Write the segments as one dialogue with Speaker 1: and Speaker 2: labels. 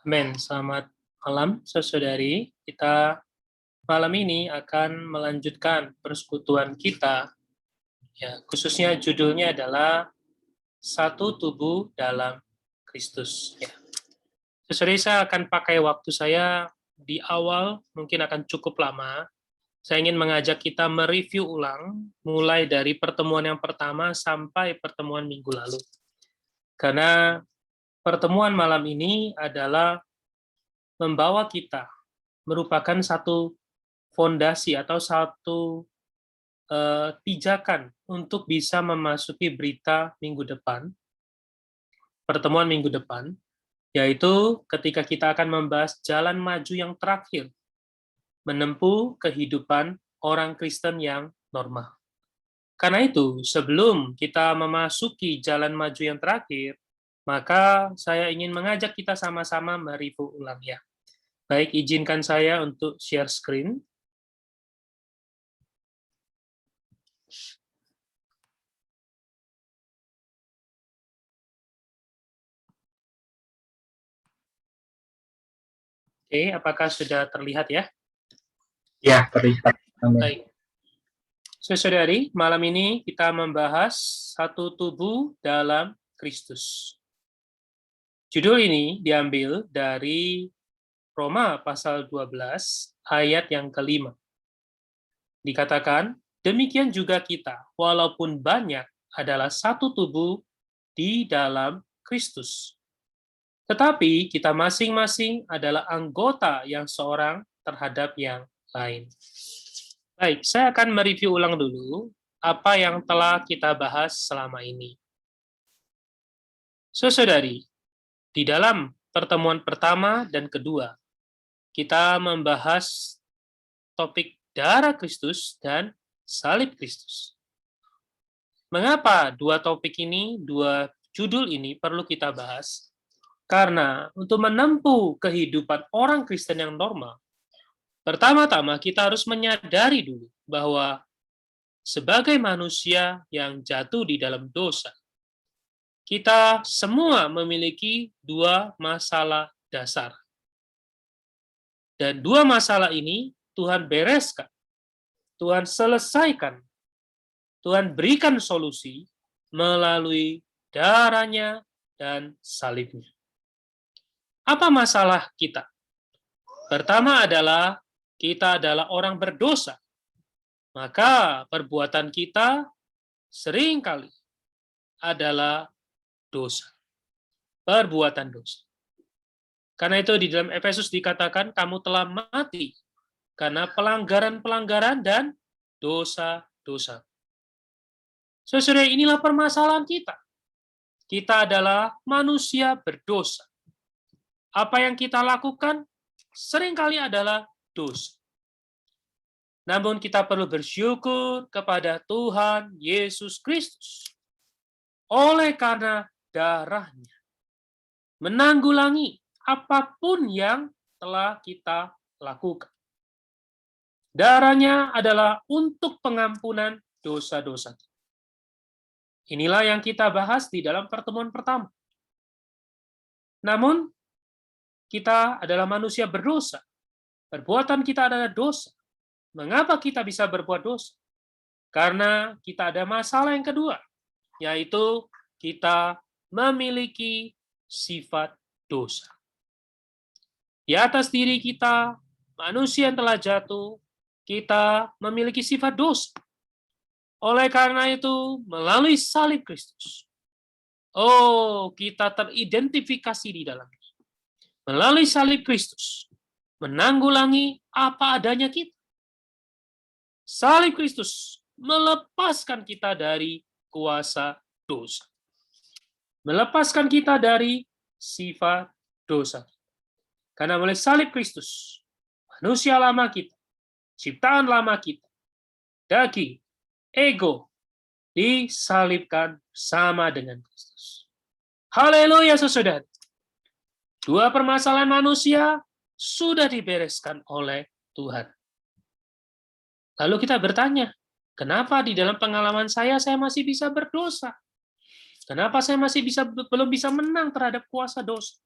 Speaker 1: Amin. Selamat malam, saudari. Kita malam ini akan melanjutkan persekutuan kita. Ya, khususnya judulnya adalah Satu Tubuh dalam Kristus. Ya. Saudari, saya akan pakai waktu saya di awal, mungkin akan cukup lama. Saya ingin mengajak kita mereview ulang, mulai dari pertemuan yang pertama sampai pertemuan minggu lalu. Karena pertemuan malam ini adalah membawa kita merupakan satu fondasi atau satu pijakan untuk bisa memasuki berita minggu depan, pertemuan minggu depan, yaitu ketika kita akan membahas jalan maju yang terakhir, menempuh kehidupan orang Kristen yang normal. Karena itu, sebelum kita memasuki jalan maju yang terakhir, maka saya ingin mengajak kita sama-sama mereview ulang ya. Baik, izinkan saya untuk share screen. Oke, apakah sudah terlihat ya?
Speaker 2: Ya, terlihat.
Speaker 1: Baik. Saudari, malam ini kita membahas satu tubuh dalam Kristus. Judul ini diambil dari Roma pasal 12 ayat yang kelima. Dikatakan, demikian juga kita, walaupun banyak, adalah satu tubuh di dalam Kristus. Tetapi kita masing-masing adalah anggota yang seorang terhadap yang lain. Baik, saya akan mereview ulang dulu apa yang telah kita bahas selama ini. Saudari, di dalam pertemuan pertama dan kedua, kita membahas topik darah Kristus dan salib Kristus. Mengapa dua topik ini, dua judul ini perlu kita bahas? Karena untuk menempuh kehidupan orang Kristen yang normal, pertama-tama kita harus menyadari dulu bahwa sebagai manusia yang jatuh di dalam dosa, kita semua memiliki dua masalah dasar. Dan dua masalah ini Tuhan bereskan, Tuhan selesaikan, Tuhan berikan solusi melalui darahnya dan salibnya. Apa masalah kita? Pertama adalah kita adalah orang berdosa. Maka perbuatan kita seringkali adalah dosa. Perbuatan dosa. Karena itu di dalam Efesus dikatakan kamu telah mati karena pelanggaran-pelanggaran dan dosa-dosa. Saudara, inilah permasalahan kita. Kita adalah manusia berdosa. Apa yang kita lakukan seringkali adalah dosa. Namun kita perlu bersyukur kepada Tuhan Yesus Kristus. Oleh karena darahnya menanggulangi apapun yang telah kita lakukan. Darahnya adalah untuk pengampunan dosa-dosa. Inilah yang kita bahas di dalam pertemuan pertama. Namun, kita adalah manusia berdosa. Perbuatan kita adalah dosa. Mengapa kita bisa berbuat dosa? Karena kita ada masalah yang kedua, yaitu kita memiliki sifat dosa. Di atas diri kita, manusia yang telah jatuh, kita memiliki sifat dosa. Oleh karena itu, melalui salib Kristus, kita teridentifikasi di dalamnya. Melalui salib Kristus, menanggulangi apa adanya kita. Salib Kristus melepaskan kita dari kuasa dosa. Melepaskan kita dari sifat dosa. Karena oleh salib Kristus, manusia lama kita, ciptaan lama kita, daging, ego, disalibkan sama dengan Kristus. Haleluya, saudara. Dua permasalahan manusia sudah dibereskan oleh Tuhan. Lalu kita bertanya, kenapa di dalam pengalaman saya masih bisa berdosa? Kenapa saya masih belum bisa menang terhadap kuasa dosa?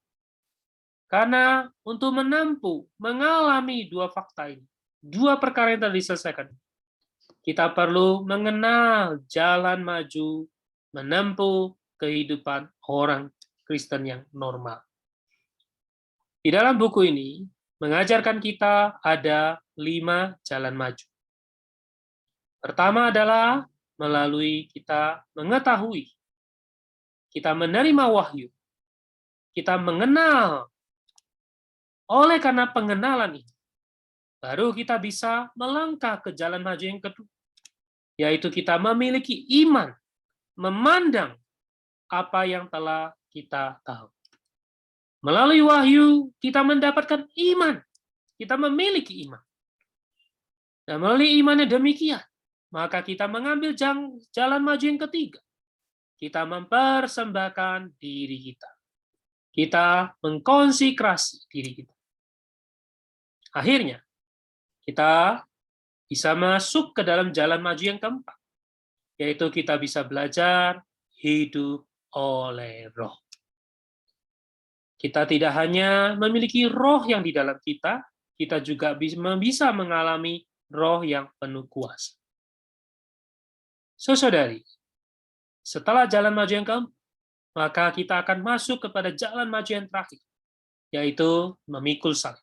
Speaker 1: Karena untuk menempuh, mengalami dua fakta ini, dua perkara yang telah diselesaikan, kita perlu mengenal jalan maju, menempuh kehidupan orang Kristen yang normal. Di dalam buku ini, mengajarkan kita ada 5 jalan maju. Pertama adalah melalui kita mengetahui, kita menerima wahyu, kita mengenal. Oleh karena pengenalan ini, baru kita bisa melangkah ke jalan maju yang kedua, yaitu kita memiliki iman, memandang apa yang telah kita tahu. Melalui wahyu, kita mendapatkan iman, kita memiliki iman. Dan melalui imannya demikian, maka kita mengambil jalan maju yang ketiga. Kita mempersembahkan diri kita. Kita mengkonsekrasi diri kita. Akhirnya, kita bisa masuk ke dalam jalan maju yang keempat, yaitu kita bisa belajar hidup oleh roh. Kita tidak hanya memiliki roh yang di dalam kita juga bisa mengalami roh yang penuh kuasa. Saudari, setelah jalan maju yang keempat, maka kita akan masuk kepada jalan maju yang terakhir, yaitu memikul salib.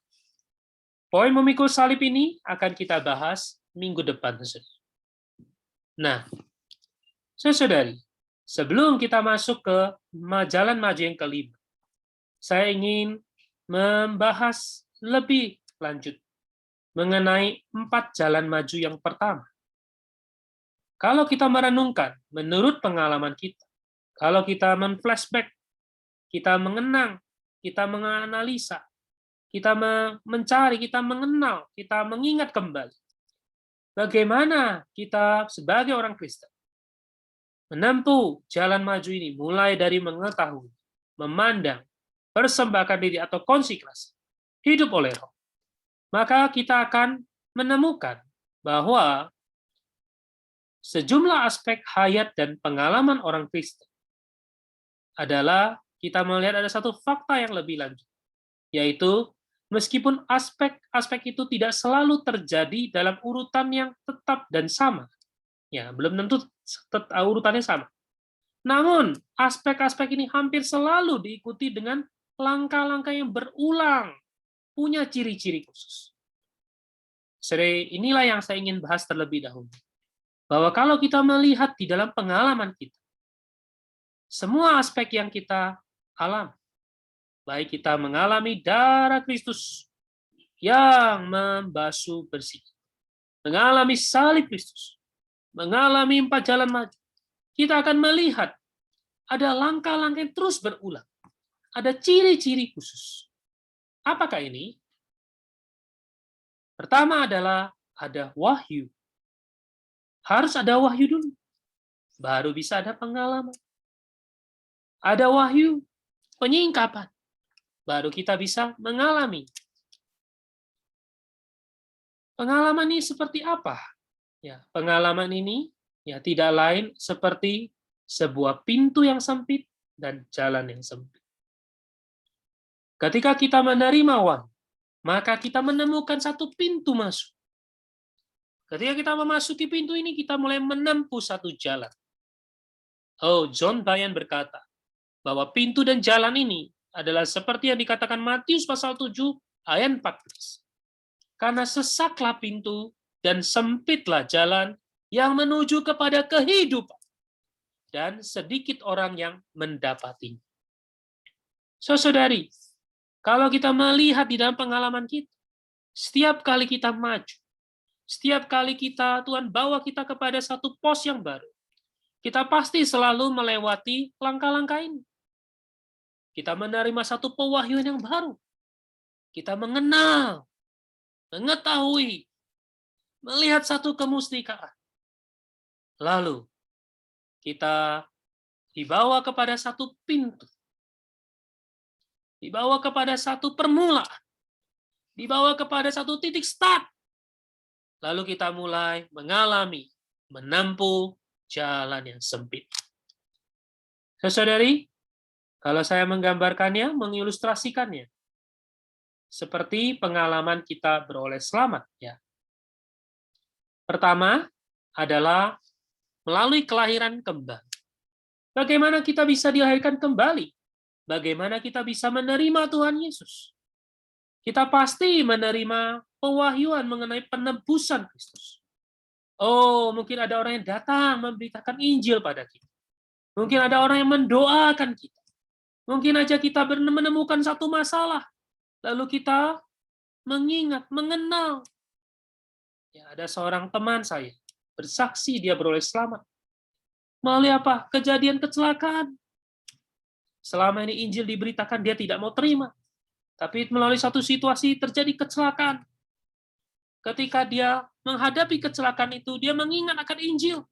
Speaker 1: Poin memikul salib ini akan kita bahas minggu depan. Nah, saudari, sebelum kita masuk ke jalan maju yang kelima, saya ingin membahas lebih lanjut mengenai 4 jalan maju yang pertama. Kalau kita merenungkan, menurut pengalaman kita, kalau kita men-flashback, kita mengenang, kita menganalisa, kita mencari, kita mengenal, kita mengingat kembali bagaimana kita sebagai orang Kristen menempuh jalan maju ini, mulai dari mengetahui, memandang, persembahkan diri atau konsekrasi, hidup oleh roh. Maka kita akan menemukan bahwa sejumlah aspek hayat dan pengalaman orang Kristen adalah kita melihat ada satu fakta yang lebih lanjut, yaitu meskipun aspek-aspek itu tidak selalu terjadi dalam urutan yang tetap dan sama, ya belum tentu urutannya sama. Namun aspek-aspek ini hampir selalu diikuti dengan langkah-langkah yang berulang, punya ciri-ciri khusus. Inilah yang saya ingin bahas terlebih dahulu. Bahwa kalau kita melihat di dalam pengalaman kita, semua aspek yang kita alami, baik kita mengalami darah Kristus yang membasuh bersih, mengalami salib Kristus, mengalami 4 jalan maju, kita akan melihat ada langkah-langkah yang terus berulang. Ada ciri-ciri khusus. Apakah ini? Pertama adalah ada wahyu. Harus ada wahyu dulu, baru bisa ada pengalaman. Ada wahyu, penyingkapan, baru kita bisa mengalami. Pengalaman ini seperti apa? Ya, pengalaman ini ya tidak lain seperti sebuah pintu yang sempit dan jalan yang sempit. Ketika kita menerima wahyu, maka kita menemukan satu pintu masuk. Ketika kita memasuki pintu ini, kita mulai menempuh satu jalan. Oh, John Bunyan berkata bahwa pintu dan jalan ini adalah seperti yang dikatakan Matius pasal 7 ayat 14. Karena sesaklah pintu dan sempitlah jalan yang menuju kepada kehidupan, dan sedikit orang yang mendapatinya. Saudari, kalau kita melihat di dalam pengalaman kita, setiap kali kita maju, setiap kali Tuhan bawa kita kepada satu pos yang baru, kita pasti selalu melewati langkah-langkah ini. Kita menerima satu pewahyuan yang baru. Kita mengenal, mengetahui, melihat satu kemustikaan. Lalu, kita dibawa kepada satu pintu. Dibawa kepada satu permulaan. Dibawa kepada satu titik start. Lalu kita mulai mengalami, menempuh jalan yang sempit. Saudari, kalau saya menggambarkannya, mengilustrasikannya, seperti pengalaman kita beroleh selamat. Ya. Pertama adalah melalui kelahiran kembali. Bagaimana kita bisa dilahirkan kembali? Bagaimana kita bisa menerima Tuhan Yesus? Kita pasti menerima pewahyuan mengenai penebusan Kristus. Oh, mungkin ada orang yang datang memberitakan Injil pada kita. Mungkin ada orang yang mendoakan kita. Mungkin aja kita menemukan satu masalah, lalu kita mengingat, mengenal. Ya, ada seorang teman saya, bersaksi dia beroleh selamat. Melalui apa? Kejadian kecelakaan. Selama ini Injil diberitakan, dia tidak mau terima. Tapi melalui satu situasi terjadi kecelakaan. Ketika dia menghadapi kecelakaan itu, dia mengingat akan Injil.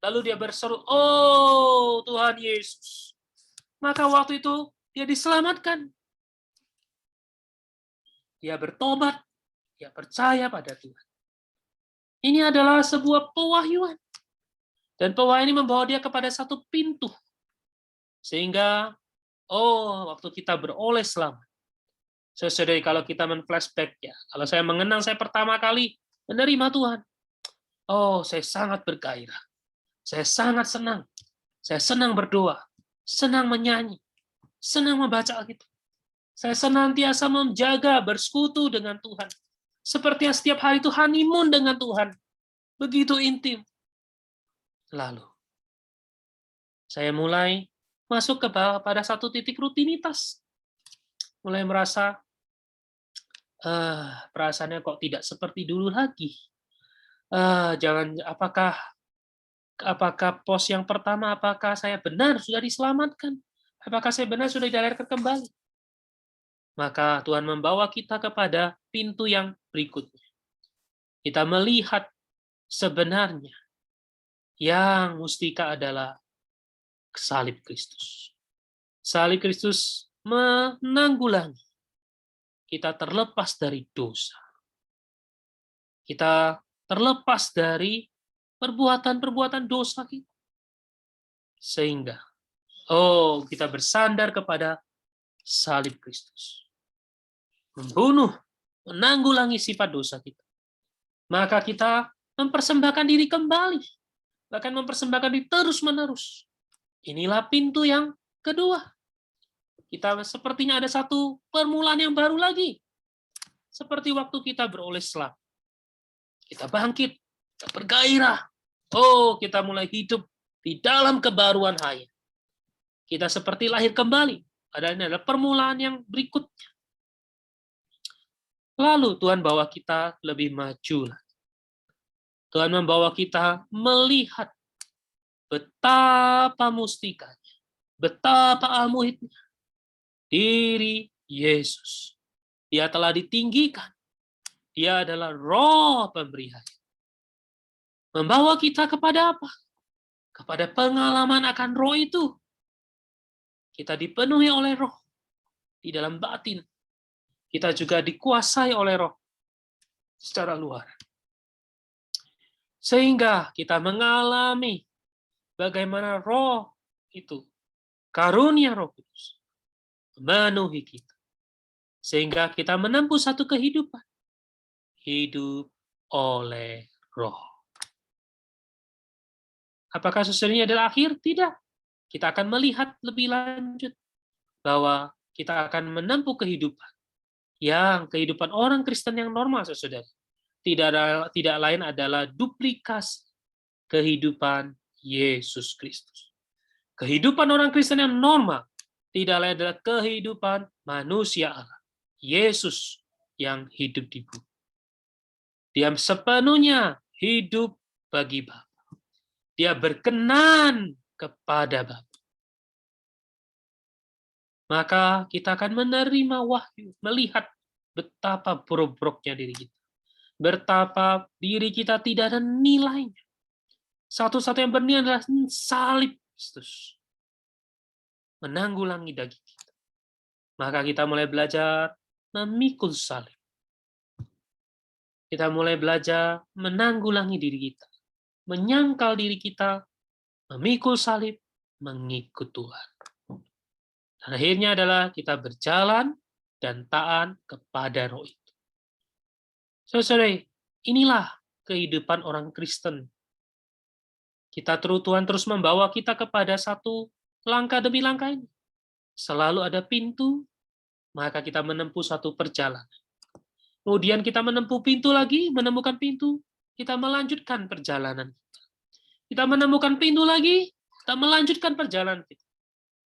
Speaker 1: Lalu dia berseru, oh Tuhan Yesus. Maka waktu itu dia diselamatkan. Dia bertobat, dia percaya pada Tuhan. Ini adalah sebuah pewahyuan. Dan pewahyuan ini membawa dia kepada satu pintu. Sehingga, waktu kita beroleh selamat. Saudara, kalau kita men-flashback ya, kalau saya mengenang saya pertama kali menerima Tuhan, saya sangat bergairah. Saya sangat senang. Saya senang berdoa, senang menyanyi, senang membaca Alkitab. Saya senantiasa menjaga bersekutu dengan Tuhan. Seperti yang setiap hari itu honeymoon dengan Tuhan. Begitu intim. Lalu, saya mulai masuk pada satu titik rutinitas. Mulai merasa, perasaannya kok tidak seperti dulu lagi. Apakah pos yang pertama, apakah saya benar sudah diselamatkan? Apakah saya benar sudah dilahirkan kembali? Maka Tuhan membawa kita kepada pintu yang berikutnya. Kita melihat sebenarnya yang mustika adalah salib Kristus. Salib Kristus menanggulangi kita terlepas dari dosa. Kita terlepas dari perbuatan-perbuatan dosa kita. Sehingga, kita bersandar kepada salib Kristus. Membunuh, menanggulangi sifat dosa kita. Maka kita mempersembahkan diri kembali. Bahkan mempersembahkan diri terus-menerus. Inilah pintu yang kedua. Kita sepertinya ada satu permulaan yang baru lagi. Seperti waktu kita beroleh selamat. Kita bangkit, kita bergairah. Kita mulai hidup di dalam kebaruan hayat. Kita seperti lahir kembali. Ini adalah permulaan yang berikutnya. Lalu Tuhan bawa kita lebih maju. Tuhan membawa kita melihat betapa mustikanya, betapa al-muhitnya diri Yesus. Dia telah ditinggikan. Dia adalah roh pemberi hayat. Membawa kita kepada apa? Kepada pengalaman akan roh itu. Kita dipenuhi oleh roh di dalam batin. Kita juga dikuasai oleh roh secara luar. Sehingga kita mengalami bagaimana roh itu, karunia Roh Kudus, memenuhi kita. Sehingga kita menempuh satu kehidupan. Hidup oleh roh. Apakah sesuatunya adalah akhir? Tidak. Kita akan melihat lebih lanjut bahwa kita akan menempuh kehidupan yang kehidupan orang Kristen yang normal, saudara. Tidak lain adalah duplikasi kehidupan Yesus Kristus. Kehidupan orang Kristen yang normal tidak lain adalah kehidupan manusia Allah, Yesus yang hidup di bumi. Dia sepenuhnya hidup bagi Bapa. Dia berkenan kepada Bapa. Maka kita akan menerima wahyu, melihat betapa bobroknya diri kita. Betapa diri kita tidak ada nilainya. Satu-satu yang bernilai adalah salib Kristus. Menanggulangi daging kita. Maka kita mulai belajar memikul salib. Kita mulai belajar menanggulangi diri kita. Menyangkal diri kita, memikul salib, mengikut Tuhan. Dan akhirnya adalah kita berjalan dan taat kepada roh itu. Saudara, inilah kehidupan orang Kristen. Tuhan terus membawa kita kepada satu langkah demi langkah ini. Selalu ada pintu, maka kita menempuh satu perjalanan. Kemudian kita menempuh pintu lagi, menemukan pintu, kita melanjutkan perjalanan. Kita menemukan pintu lagi, kita melanjutkan perjalanan kita.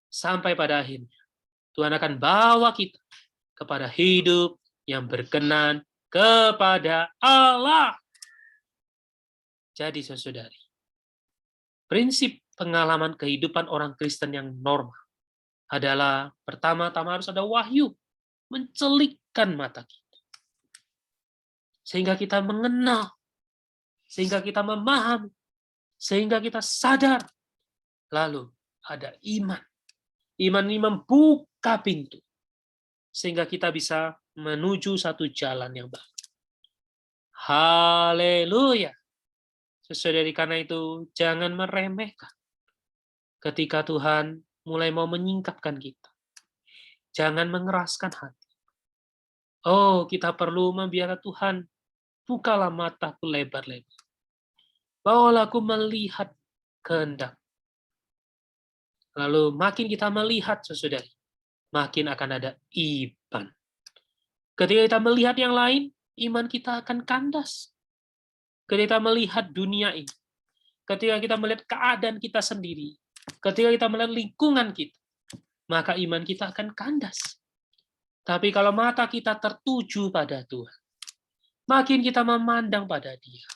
Speaker 1: Sampai pada akhirnya, Tuhan akan bawa kita kepada hidup yang berkenan kepada Allah. Jadi, saudari, prinsip pengalaman kehidupan orang Kristen yang normal adalah pertama-tama harus ada wahyu, mencelikkan mata kita. Sehingga kita mengenal, sehingga kita memahami, sehingga kita sadar. Lalu ada iman. Iman ini membuka pintu. Sehingga kita bisa menuju satu jalan yang baru. Haleluya. Saudari, karena itu jangan meremehkan ketika Tuhan mulai mau menyingkapkan kita. Jangan mengeraskan hati. Oh, kita perlu membiarkan Tuhan bukalah mataku lebar-lebar. Bawalah aku melihat kehendak. Lalu makin kita melihat, saudari, makin akan ada iman. Ketika kita melihat yang lain, iman kita akan kandas. Ketika kita melihat dunia ini, ketika kita melihat keadaan kita sendiri, ketika kita melihat lingkungan kita, maka iman kita akan kandas. Tapi kalau mata kita tertuju pada Tuhan, makin kita memandang pada Dia,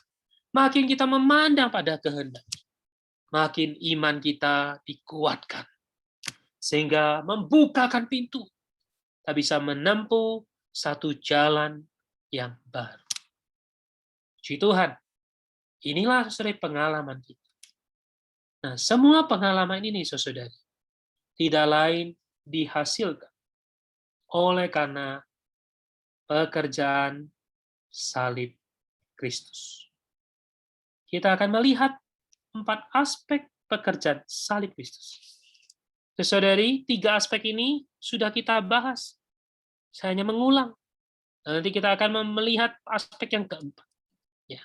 Speaker 1: makin kita memandang pada kehendak, makin iman kita dikuatkan. Sehingga membukakan pintu, kita bisa menempuh satu jalan yang baru. Puji Tuhan. Inilah saudara pengalaman kita. Nah, semua pengalaman ini, saudari, tidak lain dihasilkan oleh karena pekerjaan salib Kristus. Kita akan melihat 4 aspek pekerjaan salib Kristus. Saudari, 3 aspek ini sudah kita bahas. Saya hanya mengulang. Nanti kita akan melihat aspek yang keempat. Ya.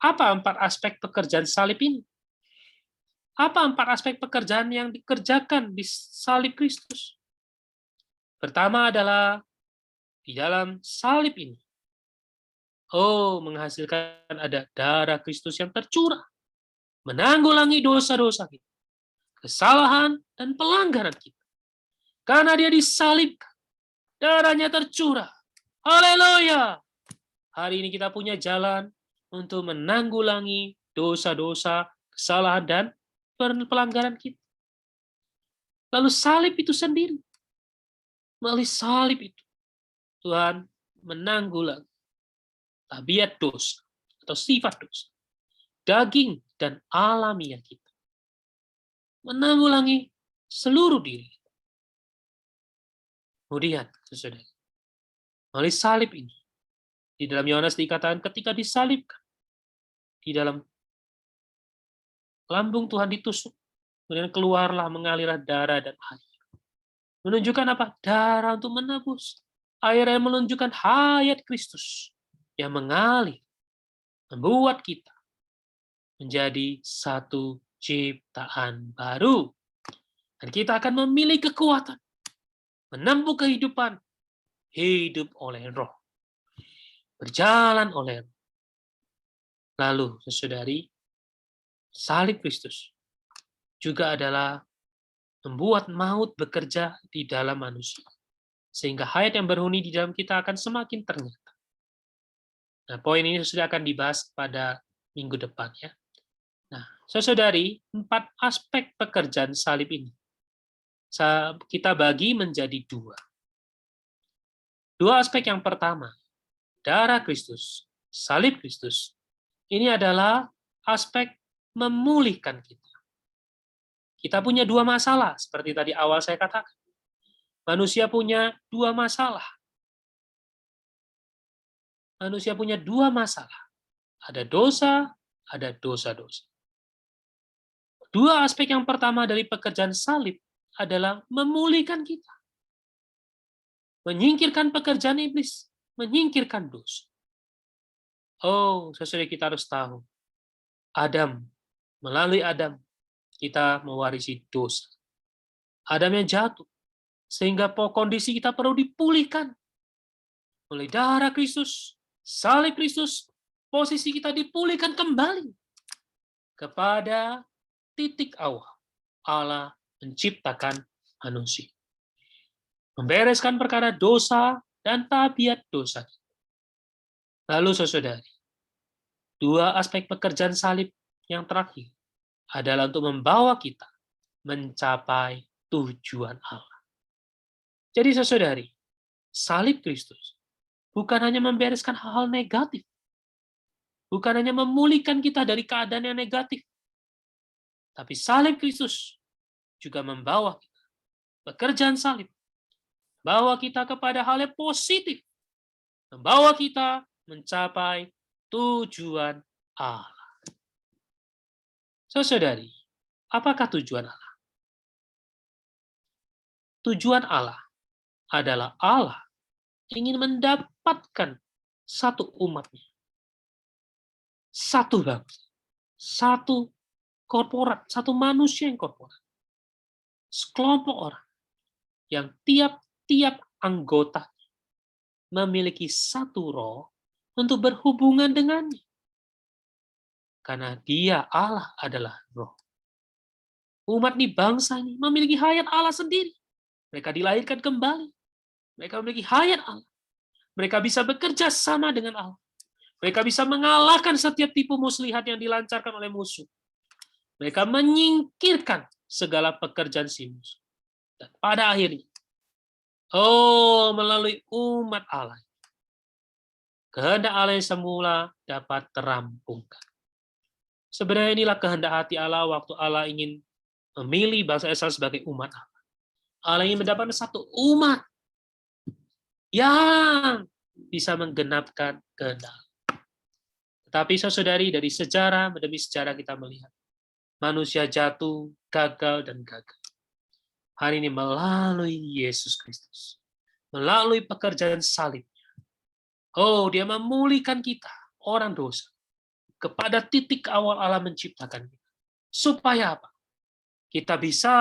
Speaker 1: Apa 4 aspek pekerjaan salib ini? Apa 4 aspek pekerjaan yang dikerjakan di salib Kristus? Pertama adalah di dalam salib ini. Menghasilkan ada darah Kristus yang tercurah. Menanggulangi dosa-dosa kita. Kesalahan dan pelanggaran kita. Karena dia disalibkan. Darahnya tercurah. Haleluya! Hari ini kita punya jalan untuk menanggulangi dosa-dosa, kesalahan, dan pelanggaran kita. Lalu salib itu sendiri. Melalui salib itu, Tuhan menanggulangi tabiat dosa atau sifat dosa, daging dan alamiah kita. Menanggulangi seluruh diri. Kemudian, saudara, melalui salib ini, di dalam Yohanes dikatakan ketika disalibkan, di dalam lambung Tuhan ditusuk, kemudian keluarlah mengalirlah darah dan air. Menunjukkan apa? Darah untuk menebus. Air yang menunjukkan hayat Kristus yang mengalir, membuat kita menjadi satu ciptaan baru. Dan kita akan memiliki kekuatan, menempuh kehidupan, hidup oleh roh, berjalan oleh roh. Lalu, saudari, salib Kristus juga adalah membuat maut bekerja di dalam manusia. Sehingga hayat yang berhuni di dalam kita akan semakin ternyata. Nah, poin ini sudah akan dibahas pada minggu depan, ya. Nah, saudari, 4 aspek pekerjaan salib ini kita bagi menjadi 2. 2 aspek yang pertama, darah Kristus, salib Kristus, ini adalah aspek memulihkan kita. Kita punya 2 masalah, seperti tadi awal saya katakan. Manusia punya 2 masalah. Manusia punya 2 masalah. Ada dosa, ada dosa-dosa. 2 aspek yang pertama dari pekerjaan salib adalah memulihkan kita. menyingkirkan pekerjaan iblis, menyingkirkan dosa. Oh, saudara, kita harus tahu, melalui Adam, kita mewarisi dosa. Adam yang jatuh, sehingga kondisi kita perlu dipulihkan. Oleh darah Kristus, salib Kristus, posisi kita dipulihkan kembali kepada titik awal Allah menciptakan manusia. Membereskan perkara dosa dan tabiat dosa. Lalu saudari, dua aspek pekerjaan salib yang terakhir adalah untuk membawa kita mencapai tujuan Allah. Jadi saudari, salib Kristus bukan hanya membereskan hal-hal negatif, bukan hanya memulihkan kita dari keadaan yang negatif, tapi salib Kristus juga membawa kita, pekerjaan salib, membawa kita kepada hal yang positif, membawa kita mencapai tujuan Allah. Saudari, apakah tujuan Allah? Tujuan Allah adalah Allah ingin mendapatkan satu umatnya, satu bangsa, satu korporat, satu manusia yang korporat, sekelompok orang yang tiap-tiap anggota memiliki satu roh untuk berhubungan dengannya. Karena dia, Allah, adalah roh. Umat nih, bangsa ini memiliki hayat Allah sendiri. Mereka dilahirkan kembali. Mereka memiliki hayat Allah. Mereka bisa bekerja sama dengan Allah. Mereka bisa mengalahkan setiap tipu muslihat yang dilancarkan oleh musuh. Mereka menyingkirkan segala pekerjaan si musuh. Dan pada akhirnya, melalui umat Allah, kehendak Allah yang semula dapat terampungkan. Sebenarnya inilah kehendak hati Allah waktu Allah ingin memilih bangsa Israel sebagai umat Allah. Allah ingin mendapatkan satu umat yang bisa menggenapkan kehendak. Tetapi saudari, dari sejarah demi sejarah kita melihat manusia jatuh, gagal, dan gagal. Hari ini melalui Yesus Kristus, melalui pekerjaan salibnya, dia memulihkan kita, orang dosa, kepada titik awal Allah menciptakan kita. Supaya apa? Kita bisa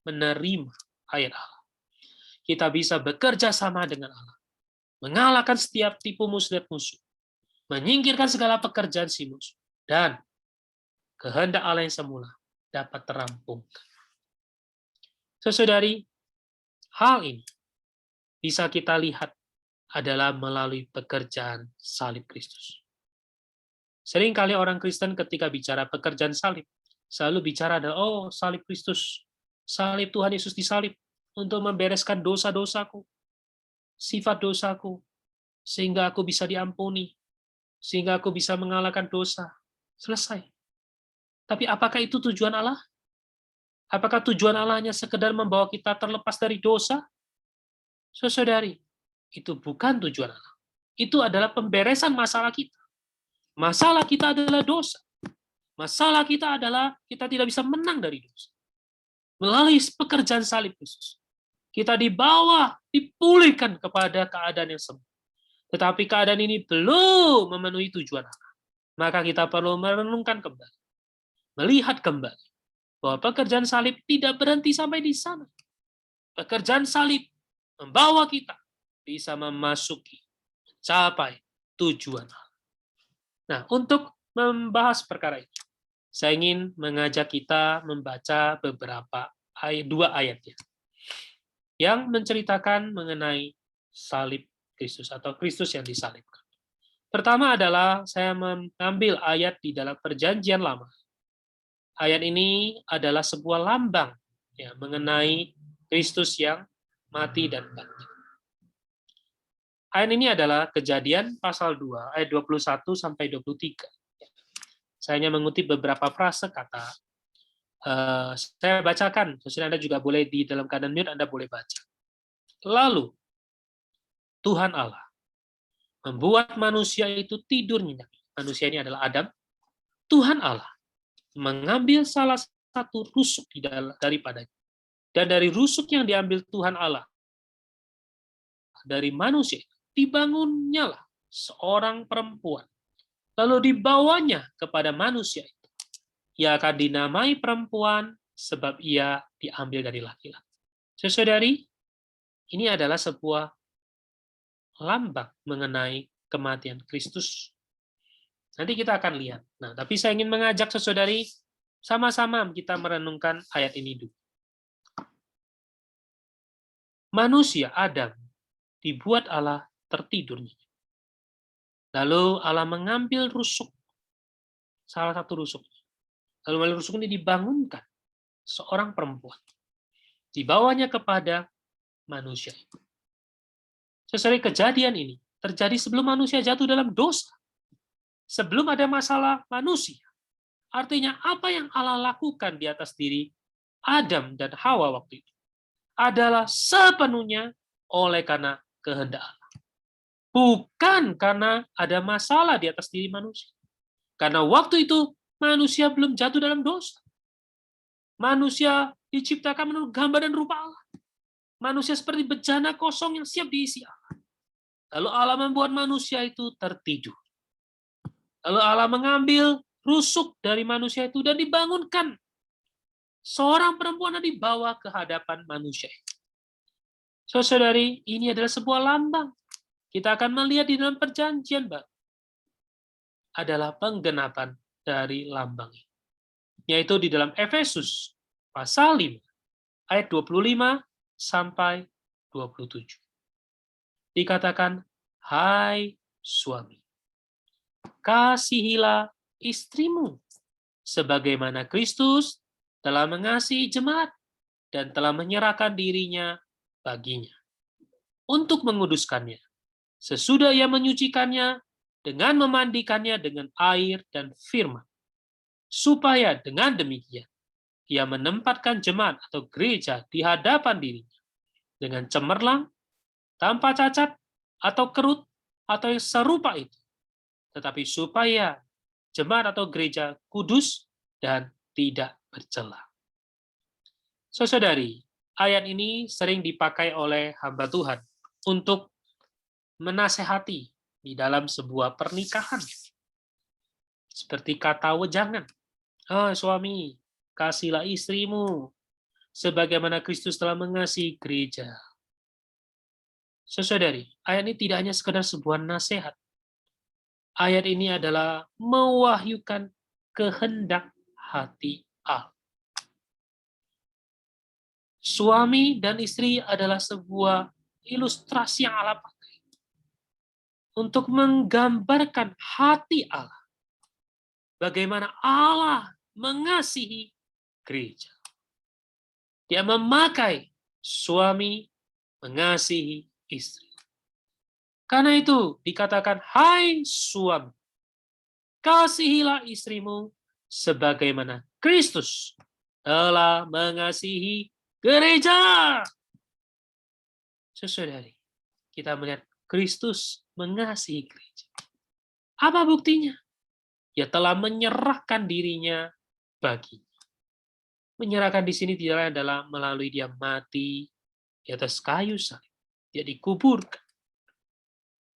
Speaker 1: menerima ayat Allah. Kita bisa bekerja sama dengan Allah. Mengalahkan setiap tipu muslihat musuh. Menyingkirkan segala pekerjaan si musuh. Dan kehendak Allah yang semula dapat terampungkan. Saudari, hal ini bisa kita lihat adalah melalui pekerjaan salib Kristus. Seringkali orang Kristen ketika bicara pekerjaan salib, selalu bicara adalah, salib Kristus, salib Tuhan Yesus disalib untuk membereskan dosa-dosaku, sifat dosaku, sehingga aku bisa diampuni, sehingga aku bisa mengalahkan dosa. Selesai. Tapi apakah itu tujuan Allah? Apakah tujuan Allah hanya sekedar membawa kita terlepas dari dosa? Saudari, itu bukan tujuan Allah. Itu adalah pemberesan masalah kita. Masalah kita adalah dosa. Masalah kita adalah kita tidak bisa menang dari dosa. Melalui pekerjaan salib Yesus, kita dibawa, dipulihkan kepada keadaan yang semula. Tetapi keadaan ini belum memenuhi tujuan Allah. Maka kita perlu merenungkan kembali, melihat kembali, bahwa pekerjaan salib tidak berhenti sampai di sana. Pekerjaan salib membawa kita bisa memasuki, mencapai tujuan Allah. Nah, untuk membahas perkara ini, saya ingin mengajak kita membaca beberapa dua ayatnya yang menceritakan mengenai salib Kristus atau Kristus yang disalibkan. Pertama adalah saya mengambil ayat di dalam Perjanjian Lama. Ayat ini adalah sebuah lambang mengenai Kristus yang mati dan bangkit. Ayat ini adalah Kejadian pasal 2 ayat 21 sampai 23. Saya hanya mengutip beberapa frase kata. Saya bacakan, sesuai Anda juga boleh di dalam keadaan mute, Anda boleh baca. Lalu, Tuhan Allah membuat manusia itu tidur nyenyak. Manusia ini adalah Adam. Tuhan Allah mengambil salah satu rusuk daripadanya. Dan dari rusuk yang diambil Tuhan Allah, dari manusia, dibangunnyalah seorang perempuan. Lalu dibawanya kepada manusia itu. Ia akan dinamai perempuan sebab ia diambil dari laki-laki. Saudari, ini adalah sebuah lambang mengenai kematian Kristus. Nanti kita akan lihat. Nah, tapi saya ingin mengajak saudari sama-sama kita merenungkan ayat ini dulu. Manusia Adam dibuat Allah tertidurnya. Lalu Allah mengambil rusuk, salah satu rusuk. Lalu melalui rusuk ini dibangunkan seorang perempuan. Dibawanya kepada manusia. Sesuai kejadian ini terjadi sebelum manusia jatuh dalam dosa. Sebelum ada masalah manusia. Artinya apa yang Allah lakukan di atas diri Adam dan Hawa waktu itu adalah sepenuhnya oleh karena kehendak Allah. Bukan karena ada masalah di atas diri manusia. Karena waktu itu manusia belum jatuh dalam dosa. Manusia diciptakan menurut gambar dan rupa Allah. Manusia seperti bejana kosong yang siap diisi Allah. Lalu Allah membuat manusia itu tertidur. Lalu Allah mengambil rusuk dari manusia itu dan dibangunkan. Seorang perempuan yang dibawa ke hadapan manusia. Saudari, ini adalah sebuah lambang. Kita akan melihat di dalam perjanjian baru. Adalah penggenapan dari lambang ini. Yaitu di dalam Efesus pasal 5 ayat 25 sampai 27. Dikatakan, hai suami, kasihilah istrimu, sebagaimana Kristus telah mengasihi jemaat dan telah menyerahkan dirinya baginya, untuk menguduskannya, sesudah ia menyucikannya dengan memandikannya dengan air dan firman, supaya dengan demikian ia menempatkan jemaat atau gereja di hadapan dirinya dengan cemerlang, tanpa cacat atau kerut atau yang serupa itu, tetapi supaya jemaat atau gereja kudus dan tidak bercela. Saudari, ayat ini sering dipakai oleh hamba Tuhan untuk menasehati di dalam sebuah pernikahan. Seperti kata wejangan, suami, kasihlah istrimu, sebagaimana Kristus telah mengasihi gereja. Saudari, ayat ini tidak hanya sekedar sebuah nasihat. Ayat ini adalah mewahyukan kehendak hati Allah. Suami dan istri adalah sebuah ilustrasi yang Allah pakai untuk menggambarkan hati Allah. Bagaimana Allah mengasihi gereja. Dia memakai suami mengasihi istri. Karena itu dikatakan, hai suami, kasihilah istrimu sebagaimana Kristus telah mengasihi gereja. Saudari, kita melihat Kristus mengasihi gereja. Apa buktinya? Dia telah menyerahkan dirinya baginya. Menyerahkan di sini tidak adalah melalui dia mati di atas kayu salib. Dia dikuburkan.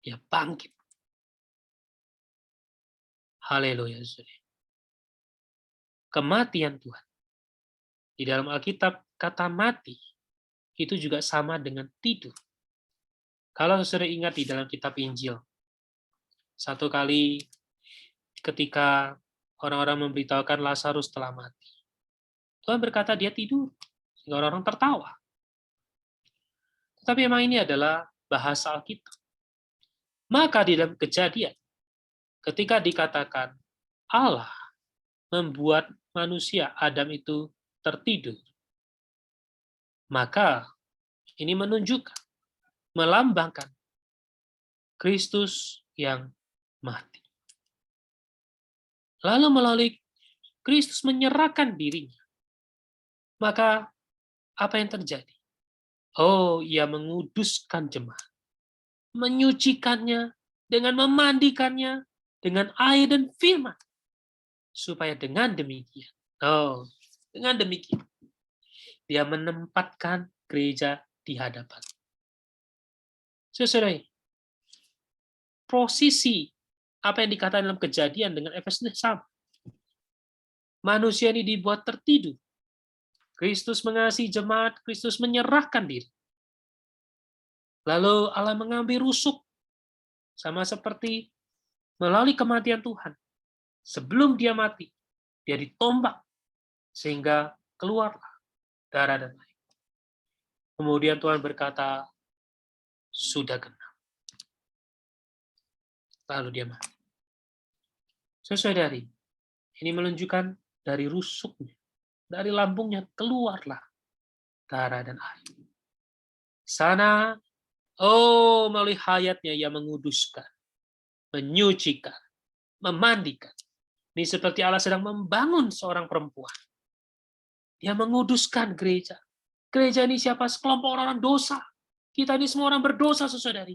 Speaker 1: Dia bangkit. Haleluya. Kematian Tuhan. Di dalam Alkitab, kata mati itu juga sama dengan tidur. Kalau saudara ingat di dalam kitab Injil, satu kali ketika orang-orang memberitahukan Lazarus telah mati, Tuhan berkata dia tidur, sehingga orang-orang tertawa. Tetapi memang ini adalah bahasa Alkitab. Maka di dalam Kejadian, ketika dikatakan Allah membuat manusia Adam itu tertidur, maka ini menunjukkan, melambangkan Kristus yang mati. Lalu melalui Kristus menyerahkan dirinya, maka apa yang terjadi? Oh, ia menguduskan jemaat, menyucikannya dengan memandikannya dengan air dan firman, supaya dengan demikian, dia menempatkan gereja di hadapan. Saudara, posisi apa yang dikatakan dalam Kejadian dengan Efesus sama. Manusia ini dibuat tertidur. Kristus mengasihi jemaat, Kristus menyerahkan diri. Lalu Allah mengambil rusuk, sama seperti melalui kematian Tuhan. Sebelum dia mati, dia ditombak, sehingga keluarlah darah dan air. Kemudian Tuhan berkata, sudah genap. Lalu dia mati. Saudari, ini menunjukkan dari rusuknya, dari lambungnya keluarlah darah dan air. Sana, melalui hayatnya ia menguduskan, menyucikan, memandikan. Ini seperti Allah sedang membangun seorang perempuan. Dia menguduskan gereja. Gereja ini siapa? Sekelompok orang dosa. Kita ini semua orang berdosa, saudari.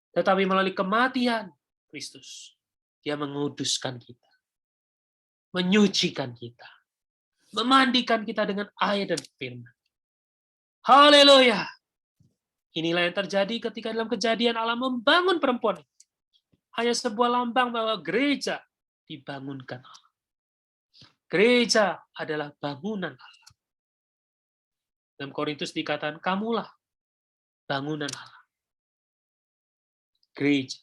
Speaker 1: Tetapi melalui kematian Kristus, dia menguduskan kita, menyucikan kita, memandikan kita dengan air dan firman. Haleluya! Inilah yang terjadi ketika dalam Kejadian Allah membangun perempuan. Hanya sebuah lambang bahwa gereja dibangunkan Allah. Gereja adalah bangunan Allah. Dalam Korintus dikatakan, kamulah bangunan Allah. Gereja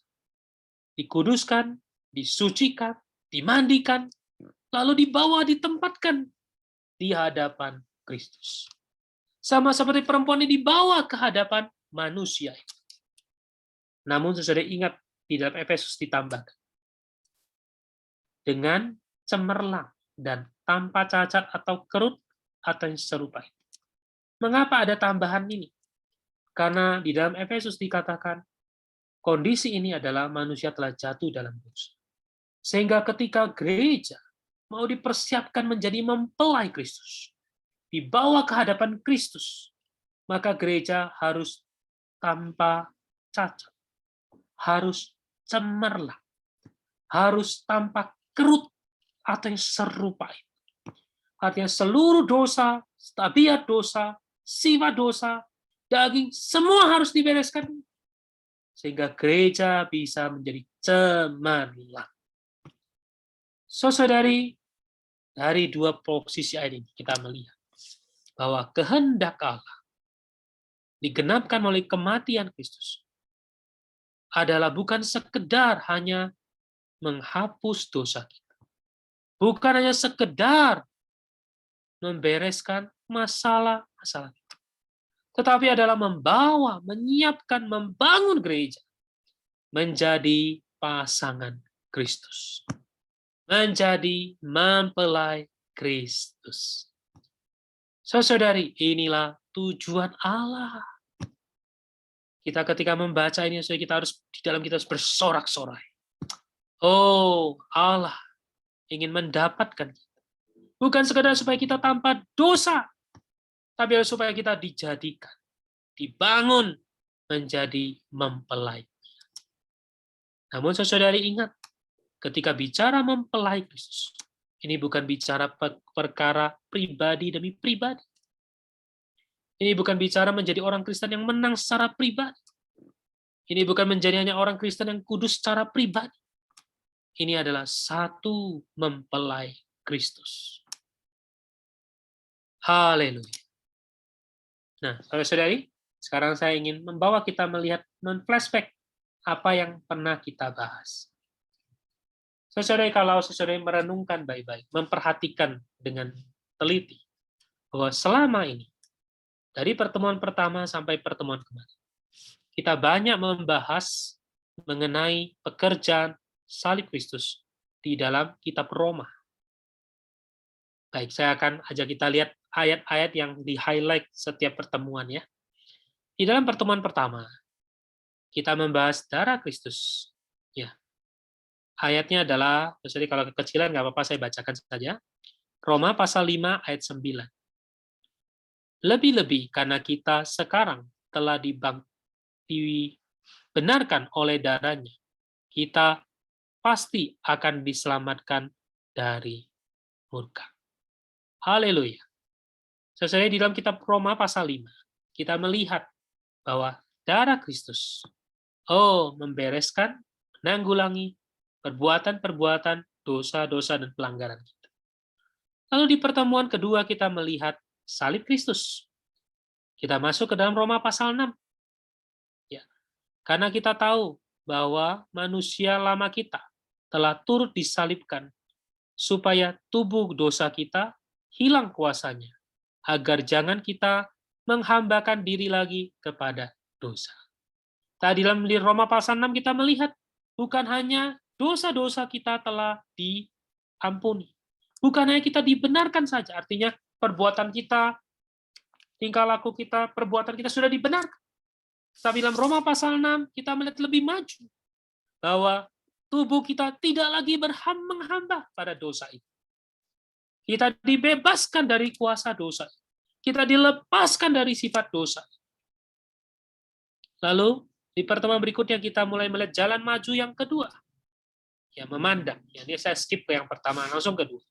Speaker 1: dikuduskan, disucikan, dimandikan, lalu dibawa, ditempatkan di hadapan Kristus. Sama seperti perempuan ini dibawa ke hadapan manusia. Namun saudara ingat, di dalam Efesus ditambahkan, dengan cemerlang dan tanpa cacat atau kerut atau yang serupa. Mengapa ada tambahan ini? Karena di dalam Efesus dikatakan, kondisi ini adalah manusia telah jatuh dalam dosa. Sehingga ketika gereja mau dipersiapkan menjadi mempelai Kristus, dibawa ke hadapan Kristus, maka gereja harus tanpa cacat, harus cemerlang, harus tanpa kerut atau yang serupa. Artinya seluruh dosa, tabiat dosa, sifat dosa, daging, semua harus dibereskan. Sehingga gereja bisa menjadi cemerlang. Saudari, dari dua posisi ayat ini kita melihat bahwa kehendak Allah digenapkan oleh kematian Kristus adalah bukan sekedar hanya menghapus dosa kita. Bukan hanya sekedar membereskan masalah-masalah kita. Tetapi adalah membawa, menyiapkan, membangun gereja menjadi pasangan Kristus. Menjadi mempelai Kristus. Saudari, inilah tujuan Allah. Kita ketika membaca ini, kita harus di dalam kita harus bersorak-sorai. Oh, Allah ingin mendapatkan kita. Bukan sekadar supaya kita tanpa dosa, tapi supaya kita dijadikan, dibangun menjadi mempelai. Namun saudari ingat, ketika bicara mempelai Kristus, ini bukan bicara perkara pribadi demi pribadi. Ini bukan bicara menjadi orang Kristen yang menang secara pribadi. Ini bukan menjadi hanya orang Kristen yang kudus secara pribadi. Ini adalah satu mempelai Kristus. Haleluya. Nah, saudara-saudari, sekarang saya ingin membawa kita melihat flashback apa yang pernah kita bahas. Saudara, kalau saudara merenungkan baik-baik, memperhatikan dengan teliti, bahwa selama ini, dari pertemuan pertama sampai pertemuan kemarin, kita banyak membahas mengenai pekerjaan salib Kristus di dalam kitab Roma. Baik, saya akan ajak kita lihat ayat-ayat yang di-highlight setiap pertemuan ya. Di dalam pertemuan pertama, kita membahas darah Kristus. Ya. Ayatnya adalah, jadi kalau kekecilan nggak apa-apa saya bacakan saja. Roma pasal 5 ayat 9. Lebih-lebih karena kita sekarang telah dibenarkan oleh darahnya, kita pasti akan diselamatkan dari murka. Haleluya. Sesuai di dalam kitab Roma pasal 5, kita melihat bahwa darah Kristus membereskan, menanggulangi perbuatan-perbuatan dosa-dosa dan pelanggaran kita. Lalu di pertemuan kedua kita melihat salib Kristus. Kita masuk ke dalam Roma pasal 6. Ya, karena kita tahu bahwa manusia lama kita telah turut disalibkan supaya tubuh dosa kita hilang kuasanya, agar jangan kita menghambakan diri lagi kepada dosa. Tadi dalam di Roma pasal 6 kita melihat bukan hanya dosa-dosa kita telah diampuni. Bukan hanya kita dibenarkan saja, artinya perbuatan kita, tingkah laku kita, perbuatan kita sudah dibenarkan. Tapi dalam Roma pasal 6 kita melihat lebih maju bahwa tubuh kita tidak lagi menghamba pada dosa itu. Kita dibebaskan dari kuasa dosa. Kita dilepaskan dari sifat dosa. Lalu di pertemuan berikutnya kita mulai melihat jalan maju yang kedua. Ya, memandang. Ya, ini saya skip ke yang pertama, langsung kedua.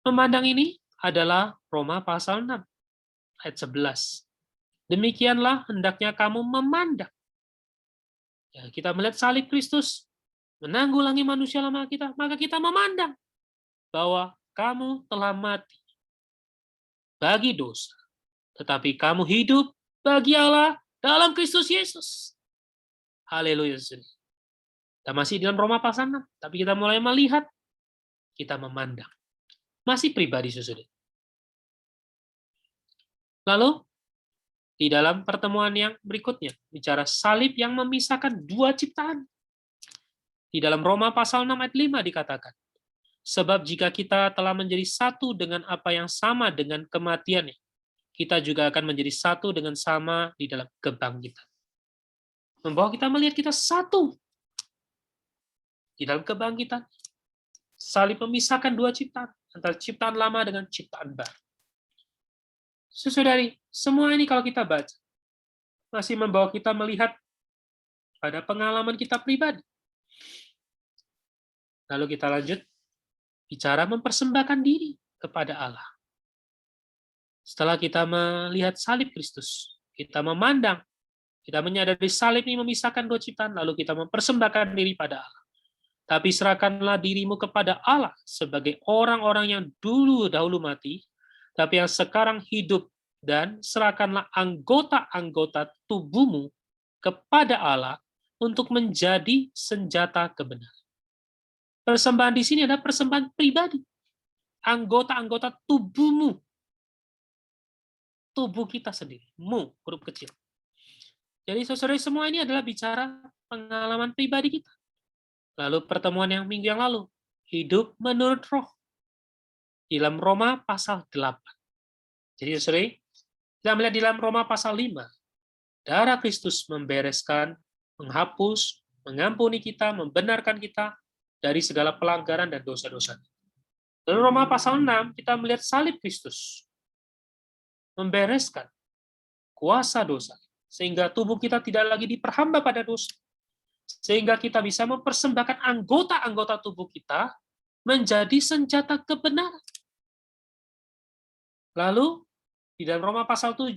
Speaker 1: Memandang ini adalah Roma pasal 6, ayat 11. Demikianlah hendaknya kamu memandang. Ya, kita melihat salib Kristus, menanggulangi manusia lama kita, maka kita memandang bahwa kamu telah mati bagi dosa, tetapi kamu hidup bagi Allah dalam Kristus Yesus. Haleluya. Kita masih dalam Roma pasal 6, tapi kita mulai melihat, kita memandang. Masih pribadi, saudara. Lalu, di dalam pertemuan yang berikutnya, bicara salib yang memisahkan dua ciptaan. Di dalam Roma pasal 6 ayat 5 dikatakan, sebab jika kita telah menjadi satu dengan apa yang sama dengan kematiannya, kita juga akan menjadi satu dengan sama di dalam kebangkitan. Membawa kita melihat kita satu di dalam kebangkitan. Salib memisahkan dua ciptaan, antara ciptaan lama dengan ciptaan baru. Saudari, semua ini kalau kita baca, masih membawa kita melihat pada pengalaman kita pribadi. Lalu kita lanjut, bicara mempersembahkan diri kepada Allah. Setelah kita melihat salib Kristus, kita memandang, kita menyadari salib ini memisahkan dua ciptaan, lalu kita mempersembahkan diri pada Allah. Tapi serahkanlah dirimu kepada Allah sebagai orang-orang yang dahulu mati, tapi yang sekarang hidup, dan serahkanlah anggota-anggota tubuhmu kepada Allah untuk menjadi senjata kebenaran. Persembahan di sini adalah persembahan pribadi. Anggota-anggota tubuhmu. Tubuh kita sendiri. Mu, huruf kecil. Jadi saudara semua ini adalah bicara pengalaman pribadi kita. Lalu pertemuan yang minggu yang lalu, hidup menurut roh. Dalam Roma pasal 8. Jadi saudara, kita melihat di dalam Roma pasal 5, darah Kristus membereskan, menghapus, mengampuni kita, membenarkan kita dari segala pelanggaran dan dosa-dosa. Dalam Roma pasal 6, kita melihat salib Kristus membereskan kuasa dosa, sehingga tubuh kita tidak lagi diperhamba pada dosa. Sehingga kita bisa mempersembahkan anggota-anggota tubuh kita menjadi senjata kebenaran. Lalu, di dalam Roma pasal 7,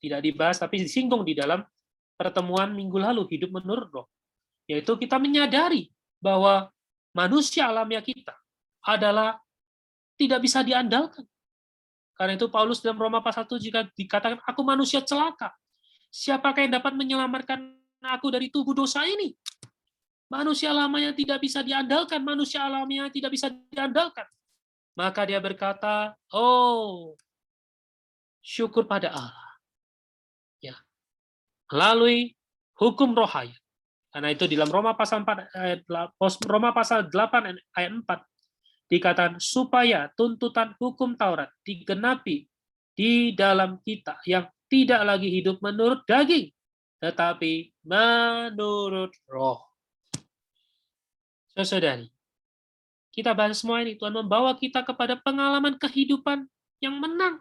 Speaker 1: tidak dibahas tapi disinggung di dalam pertemuan minggu lalu, hidup menurut roh. Yaitu kita menyadari bahwa manusia alamiah kita adalah tidak bisa diandalkan. Karena itu Paulus dalam Roma pasal 7 dikatakan, aku manusia celaka. Siapakah yang dapat menyelamatkan aku dari tubuh dosa ini? Manusia lamanya tidak bisa diandalkan, manusia alamiah tidak bisa diandalkan. Maka dia berkata, oh, syukur pada Allah. Ya. Melalui hukum rohaya. Karena itu di dalam Roma pasal 4 Roma pasal 8 ayat 4 dikatakan supaya tuntutan hukum Taurat digenapi di dalam kita yang tidak lagi hidup menurut daging, tetapi menurut roh. Saudari, kita bahas semua ini. Tuhan membawa kita kepada pengalaman kehidupan yang menang.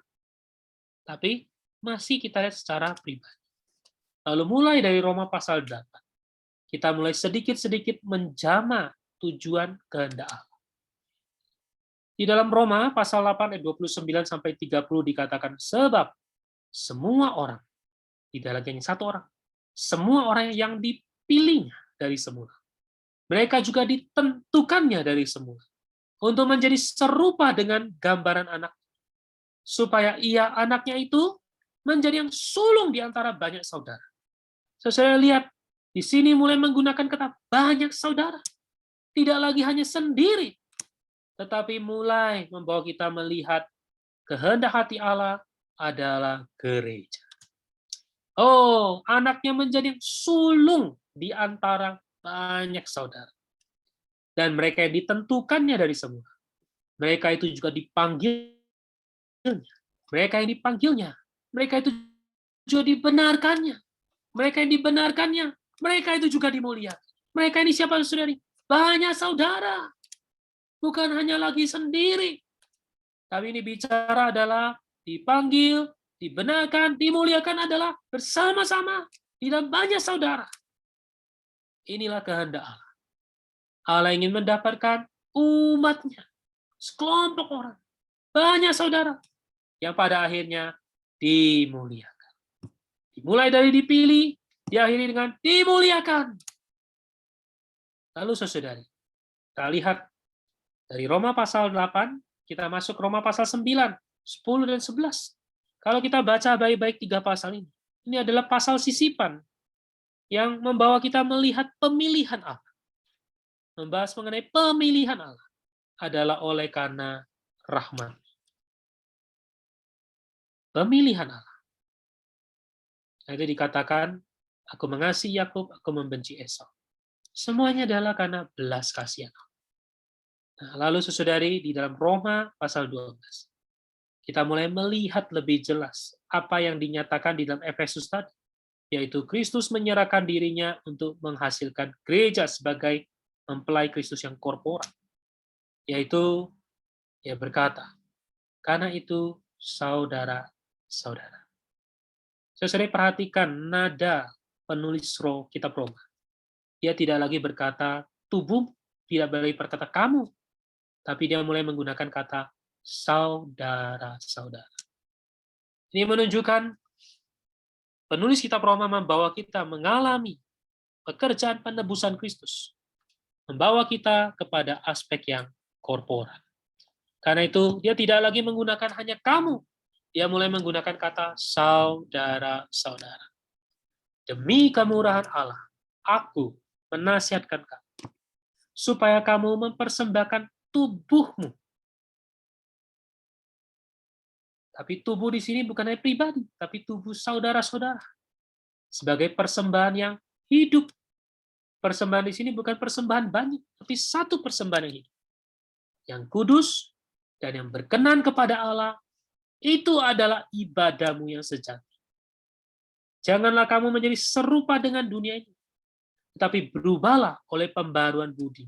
Speaker 1: Tapi masih kita lihat secara pribadi. Lalu mulai dari Roma pasal 8, kita mulai sedikit-sedikit menjama tujuan kehendak Allah. Di dalam Roma pasal 8 ayat 29 sampai 30 dikatakan sebab semua orang, tidak lagi hanya satu orang, semua orang yang dipilihnya dari semula. Mereka juga ditentukannya dari semula untuk menjadi serupa dengan gambaran anak, supaya ia anaknya itu menjadi yang sulung di antara banyak saudara. Saya lihat di sini mulai menggunakan kata banyak saudara, tidak lagi hanya sendiri, tetapi mulai membawa kita melihat kehendak hati Allah adalah gereja. Oh, anaknya menjadi sulung di antara banyak saudara. Dan mereka yang ditentukannya dari semula. Mereka itu juga dipanggilnya. Mereka yang dipanggilnya. Mereka itu juga dibenarkannya. Mereka yang dibenarkannya. Mereka itu juga dimuliakan. Mereka ini siapa, saudari? Banyak saudara. Bukan hanya lagi sendiri. Tapi ini bicara adalah dipanggil, dibenarkan, dimuliakan adalah bersama-sama di dalam banyak saudara. Inilah kehendak Allah. Allah ingin mendapatkan umatnya, sekelompok orang, banyak saudara, yang pada akhirnya dimuliakan. Dimulai dari dipilih, diakhiri dengan dimuliakan. Lalu saudari, kita lihat dari Roma pasal 8, kita masuk Roma pasal 9, 10, dan 11. Kalau kita baca baik-baik 3 pasal ini adalah pasal sisipan yang membawa kita melihat pemilihan Allah. Membahas mengenai pemilihan Allah adalah oleh karena rahmat. Pemilihan Allah. Itu dikatakan, aku mengasihi Yakub, aku membenci Esau. Semuanya adalah karena belas kasihan Allah. Nah, lalu saudari di dalam Roma pasal 12, kita mulai melihat lebih jelas apa yang dinyatakan di dalam Efesus tadi, yaitu Kristus menyerahkan dirinya untuk menghasilkan gereja sebagai mempelai Kristus yang korporat. Yaitu, ia berkata, karena itu saudara-saudara. Saudara perhatikan nada penulis kitab Roma. Dia tidak lagi berkata tubuh, tidak lagi berkata kamu, tapi dia mulai menggunakan kata saudara-saudara. Ini menunjukkan penulis kitab Roma membawa kita mengalami pekerjaan penebusan Kristus, membawa kita kepada aspek yang korporat. Karena itu, dia tidak lagi menggunakan hanya kamu, dia mulai menggunakan kata saudara-saudara. Demi kemurahan Allah, aku menasihatkan kamu, supaya kamu mempersembahkan tubuhmu. Tapi tubuh di sini bukan hanya pribadi, tapi tubuh saudara-saudara. Sebagai persembahan yang hidup. Persembahan di sini bukan persembahan banyak, tapi satu persembahan yang hidup. Yang kudus dan yang berkenan kepada Allah, itu adalah ibadahmu yang sejati. Janganlah kamu menjadi serupa dengan dunia ini, tetapi berubahlah oleh pembaruan budi,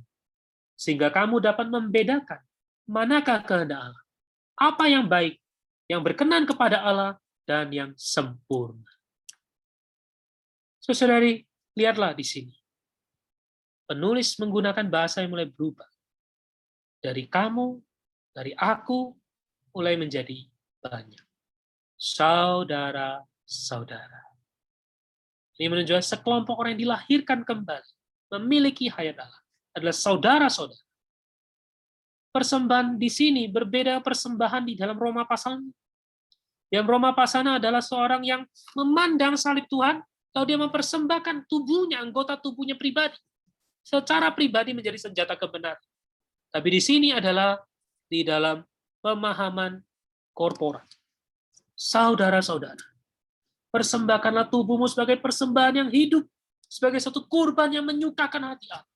Speaker 1: sehingga kamu dapat membedakan manakah kehendak Allah, apa yang baik, yang berkenan kepada Allah, dan yang sempurna. Saudari, lihatlah di sini. Penulis menggunakan bahasa yang mulai berubah. Dari kamu, dari aku, mulai menjadi banyak. Saudara-saudara. Ini menunjukkan sekelompok orang yang dilahirkan kembali, memiliki hayat Allah, adalah saudara-saudara. Persembahan di sini berbeda persembahan di dalam Roma pasal ini. Yang Roma pasal adalah seorang yang memandang salib Tuhan, lalu dia mempersembahkan tubuhnya, anggota tubuhnya pribadi, secara pribadi menjadi senjata kebenaran. Tapi di sini adalah di dalam pemahaman korporat. Saudara-saudara, persembahkanlah tubuhmu sebagai persembahan yang hidup, sebagai satu kurban yang menyukakan hati Allah,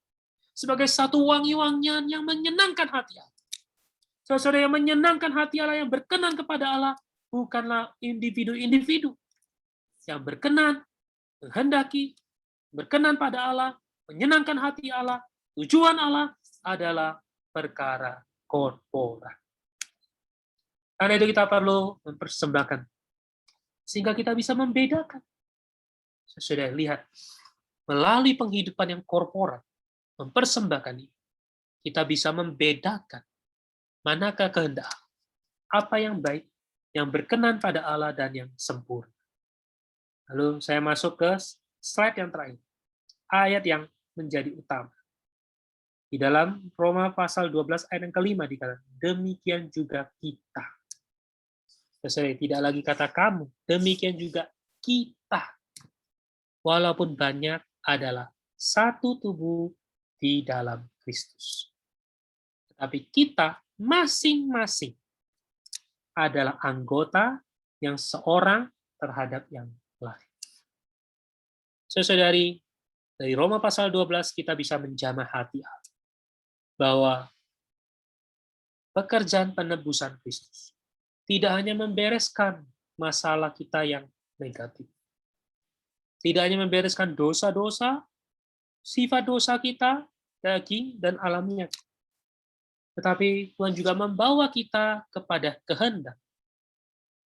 Speaker 1: sebagai satu wangi-wangian yang menyenangkan hati Allah. Saudara, yang menyenangkan hati Allah, yang berkenan kepada Allah, bukanlah individu-individu. Yang berkenan, menghendaki, berkenan pada Allah, menyenangkan hati Allah, tujuan Allah adalah perkara korporat. Karena itu kita perlu mempersembahkan, sehingga kita bisa membedakan. Sudah lihat, melalui penghidupan yang korporat, mempersembahkan ini, kita bisa membedakan manakah kehendak, apa yang baik, yang berkenan pada Allah, dan yang sempurna. Lalu saya masuk ke slide yang terakhir. ayat yang menjadi utama. Di dalam Roma pasal 12 ayat yang kelima dikatakan, demikian juga kita. Sorry, tidak lagi kata kamu, demikian juga kita. Walaupun banyak adalah satu tubuh di dalam Kristus. Tetapi kita masing-masing adalah anggota yang seorang terhadap yang lain. Saudari, dari Roma pasal 12 kita bisa menjamah hati bahwa pekerjaan penebusan Kristus tidak hanya membereskan masalah kita yang negatif. Tidak hanya membereskan dosa-dosa, sifat dosa kita, daging, dan alamiah. Tetapi Tuhan juga membawa kita kepada kehendak.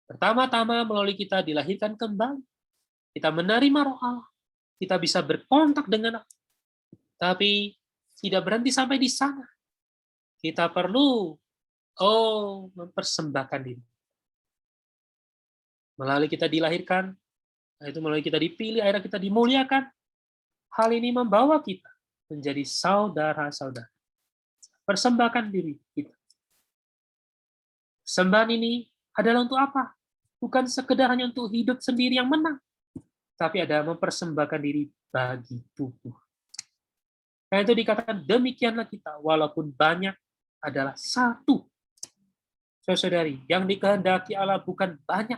Speaker 1: Pertama-tama melalui kita dilahirkan kembali. Kita menerima roh Allah. Kita bisa berkontak dengan Allah. Tapi tidak berhenti sampai di sana. Kita perlu mempersembahkan diri. Melalui kita dilahirkan, itu melalui kita dipilih, akhirnya kita dimuliakan. Hal ini membawa kita menjadi saudara-saudara. Persembahkan diri kita. Sembahan ini adalah untuk apa? Bukan sekedar hanya untuk hidup sendiri yang menang, tapi ada mempersembahkan diri bagi tubuh. Karena itu dikatakan demikianlah kita, walaupun banyak adalah satu. Saudari, yang dikehendaki Allah bukan banyak,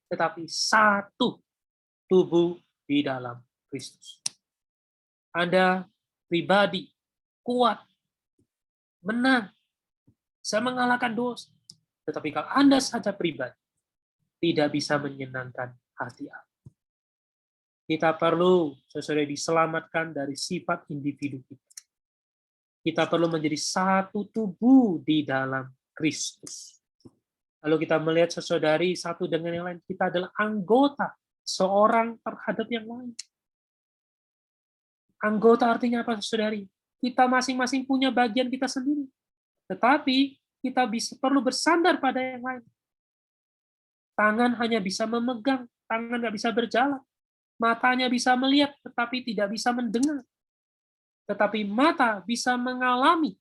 Speaker 1: tetapi satu tubuh di dalam Kristus. Anda pribadi kuat, menang, bisa mengalahkan dosa. Tetapi kalau Anda saja pribadi, tidak bisa menyenangkan hati Allah. Kita perlu, saudara, diselamatkan dari sifat individu kita. Kita perlu menjadi satu tubuh di dalam Kristus. Lalu kita melihat saudari satu dengan yang lain, kita adalah anggota seorang terhadap yang lain. Anggota artinya apa, saudari? Kita masing-masing punya bagian kita sendiri. Tetapi kita perlu bersandar pada yang lain. Tangan hanya bisa memegang, tangan nggak bisa berjalan. Matanya bisa melihat, tetapi tidak bisa mendengar. Tetapi mata bisa mengalami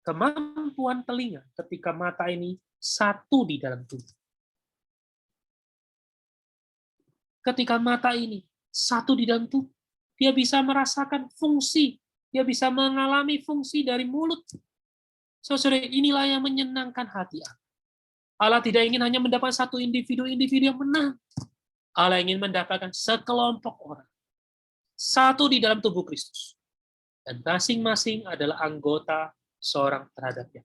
Speaker 1: kemampuan telinga ketika mata ini satu di dalam tubuh. Ketika mata ini satu di dalam tubuh, dia bisa merasakan fungsi, dia bisa mengalami fungsi dari mulut. Saudara, inilah yang menyenangkan hati Allah. Allah tidak ingin hanya mendapatkan satu individu-individu yang menang. Allah ingin mendapatkan sekelompok orang. Satu di dalam tubuh Kristus. Dan masing-masing adalah anggota seorang terhadapnya.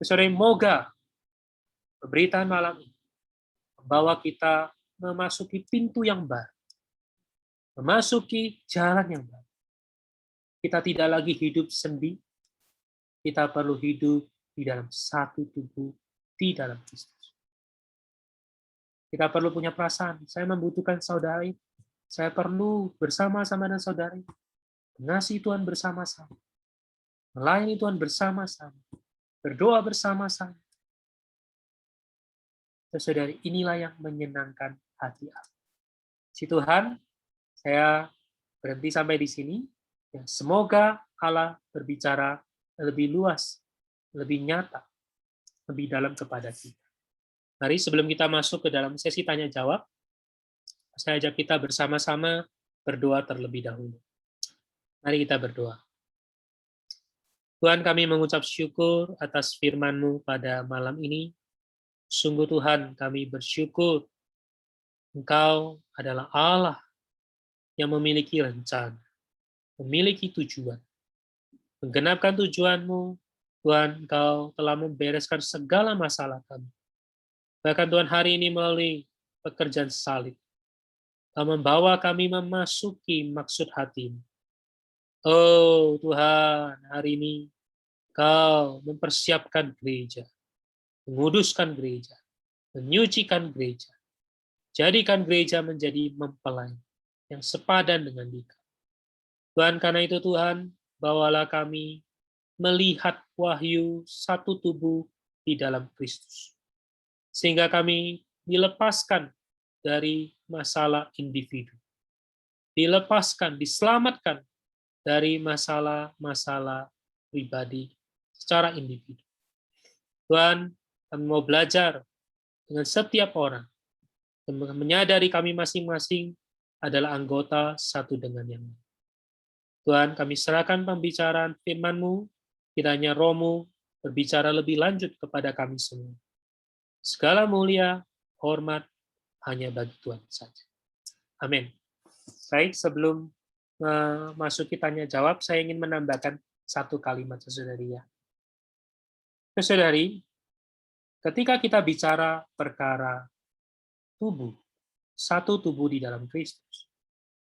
Speaker 1: Saudara, moga pemberitaan malam ini membawa kita memasuki pintu yang baru. Memasuki jalan yang baru. Kita tidak lagi hidup sendiri. Kita perlu hidup di dalam satu tubuh di dalam Kristus. Kita perlu punya perasaan, saya membutuhkan saudari, saya perlu bersama-sama dengan saudari, mengasihi Tuhan bersama-sama, melayani Tuhan bersama-sama, berdoa bersama-sama. Saudari, inilah yang menyenangkan hati Allah. Si Tuhan, saya berhenti sampai di sini. Semoga Allah berbicara lebih luas, lebih nyata, lebih dalam kepada kita. Mari sebelum kita masuk ke dalam sesi tanya-jawab, saya ajak kita bersama-sama berdoa terlebih dahulu. Mari kita berdoa. Tuhan, kami mengucap syukur atas firman-Mu pada malam ini. Sungguh Tuhan, kami bersyukur Engkau adalah Allah yang memiliki rencana, memiliki tujuan. Menggenapkan tujuan-Mu, Tuhan, Engkau telah membereskan segala masalah kami. Bahkan Tuhan, hari ini melalui pekerjaan salib, Kau membawa kami memasuki maksud hati-Mu. Oh Tuhan, hari ini Kau mempersiapkan gereja, menguduskan gereja, menyucikan gereja, jadikan gereja menjadi mempelai yang sepadan dengan Dikau. Tuhan, karena itu Tuhan, bawalah kami melihat wahyu satu tubuh di dalam Kristus. Sehingga kami dilepaskan dari masalah individu. dilepaskan, diselamatkan dari masalah-masalah pribadi secara individu. Tuhan, kami mau belajar dengan setiap orang, dan menyadari kami masing-masing adalah anggota satu dengan yang lain. Tuhan, kami serahkan pembicaraan firman-Mu, kiranya Roh-Mu berbicara lebih lanjut kepada kami semua. Segala mulia, hormat, hanya bagi Tuhan saja. Amin. Baik, sebelum memasuki tanya jawab, saya ingin menambahkan satu kalimat, saudari ya. Saudari, ketika kita bicara perkara tubuh, satu tubuh di dalam Kristus,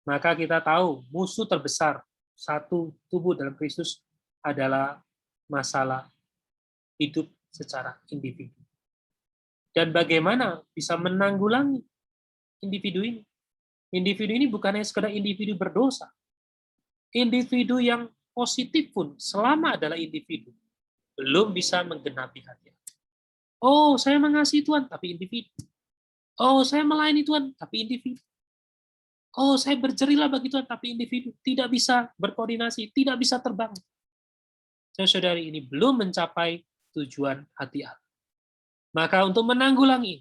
Speaker 1: maka kita tahu musuh terbesar satu tubuh dalam Kristus adalah masalah hidup secara individu. Dan bagaimana bisa menanggulangi individu ini? Individu ini bukan hanya sekedar individu berdosa. Individu yang positif pun, selama adalah individu, belum bisa menggenapi hati. Oh, saya mengasihi Tuhan, tapi individu. Oh, saya melayani Tuhan, tapi individu. Oh, saya berjerilah bagi Tuhan, tapi individu. Tidak bisa berkoordinasi, tidak bisa terbang. Saudari, ini belum mencapai tujuan hati Allah. Maka untuk menanggulangi,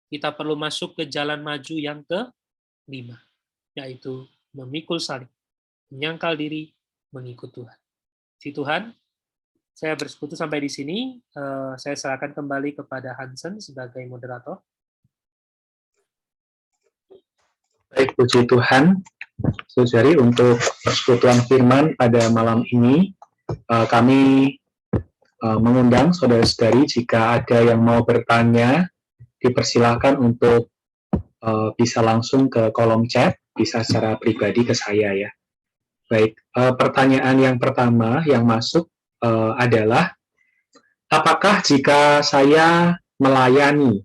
Speaker 1: kita perlu masuk ke jalan maju yang ke-5, yaitu memikul salib, menyangkal diri, mengikut Tuhan. Si Tuhan, saya bersekutu sampai di sini. Saya serahkan kembali kepada Hansen sebagai moderator.
Speaker 2: Baik, puji Tuhan, saudari, untuk persekutuan firman pada malam ini, kami mengundang saudara-saudari jika ada yang mau bertanya, dipersilakan untuk bisa langsung ke kolom chat, bisa secara pribadi ke saya ya. Baik, pertanyaan yang pertama yang masuk adalah, apakah jika saya melayani,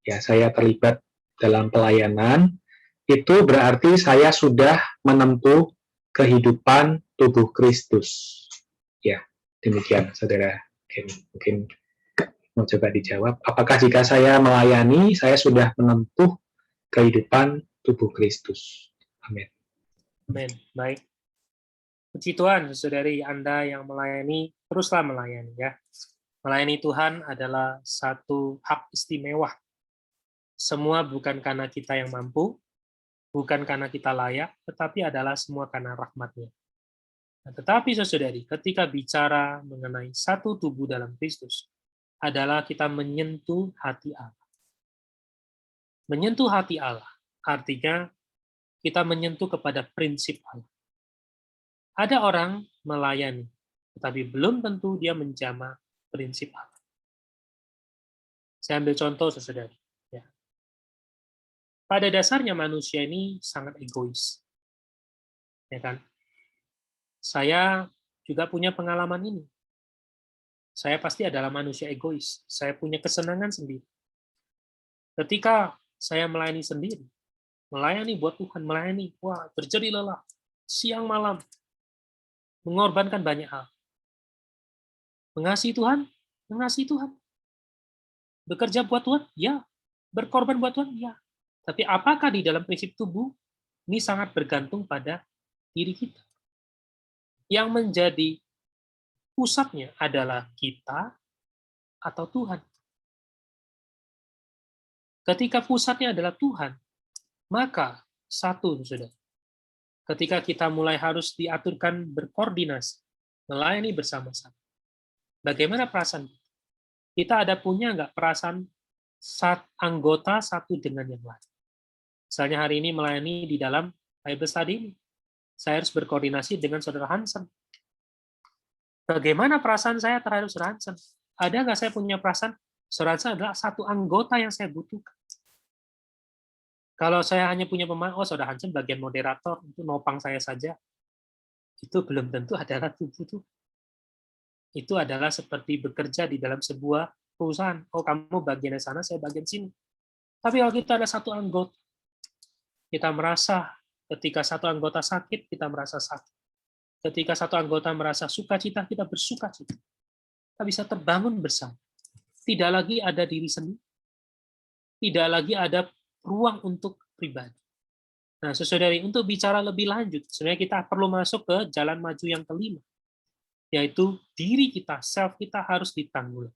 Speaker 2: ya saya terlibat dalam pelayanan, itu berarti saya sudah menempuh kehidupan tubuh Kristus? Ya, demikian, saudara. Mungkin mau coba dijawab. Apakah jika saya melayani, saya sudah menempuh kehidupan tubuh Kristus? Amin.
Speaker 1: Amin. Baik. Puji Tuhan, saudari, Anda yang melayani, teruslah melayani ya. Melayani Tuhan adalah satu hak istimewa. Semua bukan karena kita yang mampu, bukan karena kita layak, tetapi adalah semua karena rahmat-Nya. Nah, tetapi saudari, ketika bicara mengenai satu tubuh dalam Kristus, adalah kita menyentuh hati Allah. Menyentuh hati Allah, artinya kita menyentuh kepada prinsip Allah. Ada orang melayani, tetapi belum tentu dia menjamah prinsip Allah. Saya ambil contoh, saudari. Ya. Pada dasarnya manusia ini sangat egois. Ya kan? Saya juga punya pengalaman ini. Saya pasti adalah manusia egois. Saya punya kesenangan sendiri. Ketika saya melayani sendiri, melayani buat Tuhan, melayani, wah, berjeri lelah, siang malam, mengorbankan banyak hal. Mengasihi Tuhan, mengasihi Tuhan. Bekerja buat Tuhan, ya. Berkorban buat Tuhan, ya. Tapi apakah di dalam prinsip tubuh, ini sangat bergantung pada diri kita. Yang menjadi pusatnya adalah kita atau Tuhan. Ketika pusatnya adalah Tuhan, maka satu, sudah. Ketika kita mulai harus diaturkan berkoordinasi, melayani bersama-sama. Bagaimana perasaan kita? Kita ada punya nggak perasaan anggota satu dengan yang lain? Misalnya hari ini melayani di dalam Bible study ini. Saya harus berkoordinasi dengan saudara Hansen. Bagaimana perasaan saya terhadap saudara Hansen? Ada nggak saya punya perasaan saudara Hansen adalah satu anggota yang saya butuhkan? Kalau saya hanya punya pemain, oh saudara Hansen bagian moderator, itu nopang saya saja. Itu belum tentu adalah tubuh itu. Itu adalah seperti bekerja di dalam sebuah perusahaan. Oh kamu bagian sana, saya bagian sini. Tapi kalau kita ada satu anggota, kita merasa ketika satu anggota sakit, kita merasa sakit. Ketika satu anggota merasa sukacita, kita bersukacita. Kita bisa terbangun bersama. Tidak lagi ada diri sendiri. Tidak lagi ada ruang untuk pribadi. Nah, saudari, untuk bicara lebih lanjut, sebenarnya kita perlu masuk ke jalan maju yang kelima, yaitu diri kita, self kita harus ditanggulangi.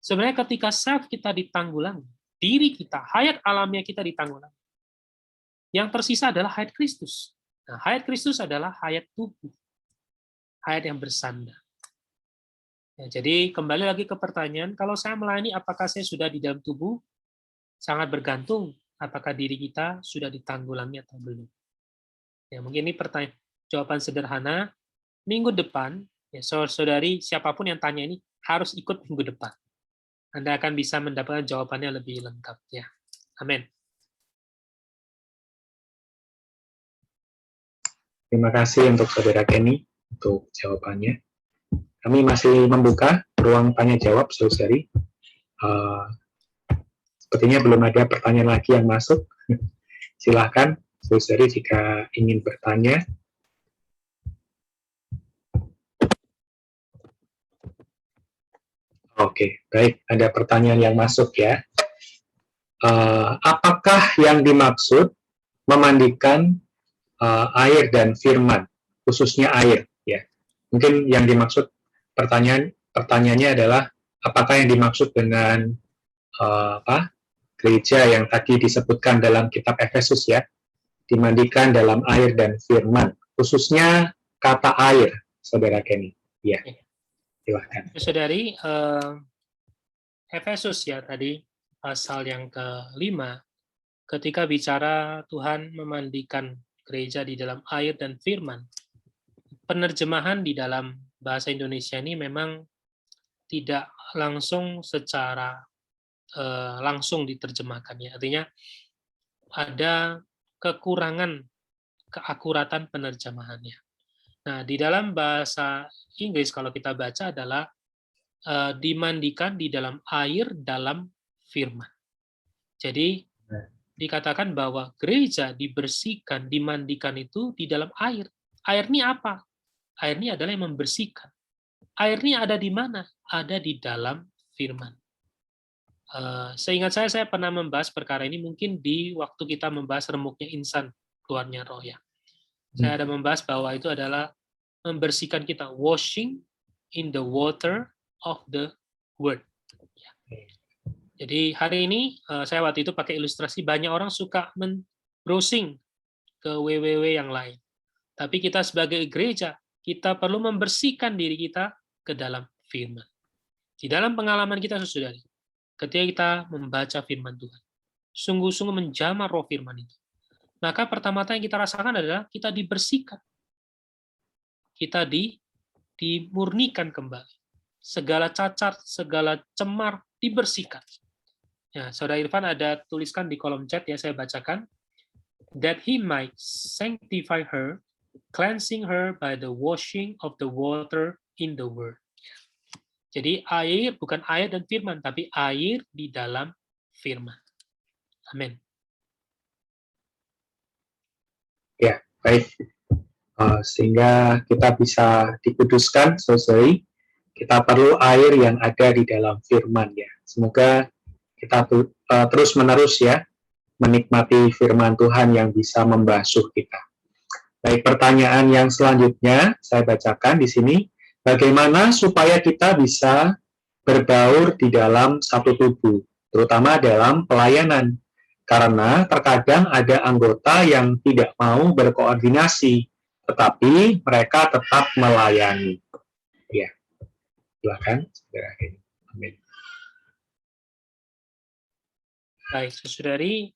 Speaker 1: Sebenarnya ketika self kita ditanggulangi, diri kita, hayat alamiah kita ditanggulangi. Yang tersisa adalah hayat Kristus. Nah, hayat Kristus adalah hayat tubuh, hayat yang bersandar. Ya, jadi kembali lagi ke pertanyaan, kalau saya melayani, apakah saya sudah di dalam tubuh? Sangat bergantung apakah diri kita sudah ditanggulangi atau belum. Ya, mungkin ini pertanyaan jawaban sederhana. Minggu depan, ya saudari siapapun yang tanya ini harus ikut minggu depan. Anda akan bisa mendapatkan jawabannya lebih lengkap. Ya, amin.
Speaker 2: Terima kasih untuk Saudara Kenny untuk jawabannya. Kami masih membuka ruang tanya jawab, saudari. Sepertinya belum ada pertanyaan lagi yang masuk. Silahkan, saudari, jika ingin bertanya. Oke, baik. Ada pertanyaan yang masuk ya. Apakah yang dimaksud memandikan air dan firman, khususnya air? Ya, mungkin yang dimaksud pertanyaannya adalah apakah yang dimaksud dengan gereja yang tadi disebutkan dalam kitab Efesus ya, dimandikan dalam air dan firman, khususnya kata air, saudara Kenny. Ya, silahkan.
Speaker 1: Saudari, Efesus ya tadi, pasal yang ke-5, ketika bicara Tuhan memandikan gereja di dalam air dan firman, penerjemahan di dalam bahasa Indonesia ini memang tidak langsung secara langsung diterjemahkan ya. Artinya ada kekurangan keakuratan penerjemahannya. Nah, di dalam bahasa Inggris kalau kita baca adalah dimandikan di dalam air dalam firman. Jadi dikatakan bahwa gereja dibersihkan, dimandikan itu di dalam air. Air ini apa? Air ini adalah yang membersihkan. Air ini ada di mana? Ada di dalam firman. Seingat saya pernah membahas perkara ini mungkin di waktu kita membahas remuknya insan, keluarnya roh ya. Saya ada membahas bahwa itu adalah membersihkan kita, washing in the water of the word. Jadi hari ini saya waktu itu pakai ilustrasi, banyak orang suka browsing ke www yang lain. Tapi kita sebagai gereja, kita perlu membersihkan diri kita ke dalam firman. Di dalam pengalaman kita, saudari, ketika kita membaca firman Tuhan, sungguh-sungguh menjamah roh firman itu, maka pertama-tama yang kita rasakan adalah kita dibersihkan. Kita dimurnikan kembali. Segala cacat, segala cemar dibersihkan. Ya, Saudara Irfan ada tuliskan di kolom chat ya, saya bacakan. That he might sanctify her, cleansing her by the washing of the water in the word. Jadi air bukan air dan firman, tapi air di dalam firman. Amin.
Speaker 2: Ya, baik. Sehingga kita bisa dikuduskan, saudari, kita perlu air yang ada di dalam firman ya. Semoga kita terus-menerus ya menikmati firman Tuhan yang bisa membasuh kita. Baik, pertanyaan yang selanjutnya saya bacakan di sini. Bagaimana supaya kita bisa berbaur di dalam satu tubuh, terutama dalam pelayanan? Karena terkadang ada anggota yang tidak mau berkoordinasi, tetapi mereka tetap melayani. Ya, silakan. Amin.
Speaker 1: Baik, saudari,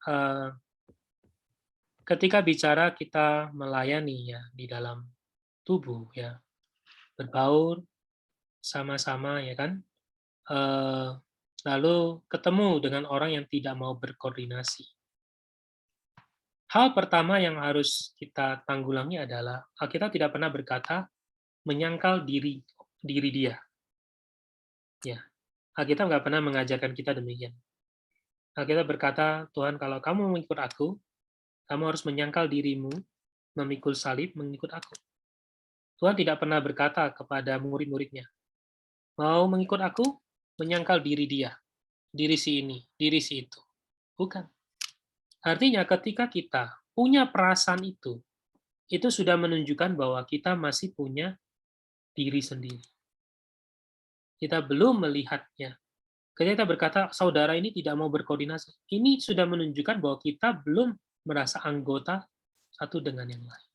Speaker 1: ketika bicara kita melayani ya di dalam tubuh ya, berbaur sama-sama ya kan, lalu ketemu dengan orang yang tidak mau berkoordinasi. Hal pertama yang harus kita tanggulangi adalah kita tidak pernah berkata menyangkal diri dia. Ya, Alkitab nggak pernah mengajarkan kita demikian. Alkitab berkata, Tuhan kalau kamu mengikut aku, kamu harus menyangkal dirimu, memikul salib, mengikut aku. Tuhan tidak pernah berkata kepada murid-muridnya, mau mengikut aku, menyangkal diri dia, diri si ini, diri si itu. Bukan. Artinya ketika kita punya perasaan itu sudah menunjukkan bahwa kita masih punya diri sendiri. Kita belum melihatnya. Ketika kita berkata, saudara ini tidak mau berkoordinasi, ini sudah menunjukkan bahwa kita belum merasa anggota satu dengan yang lain.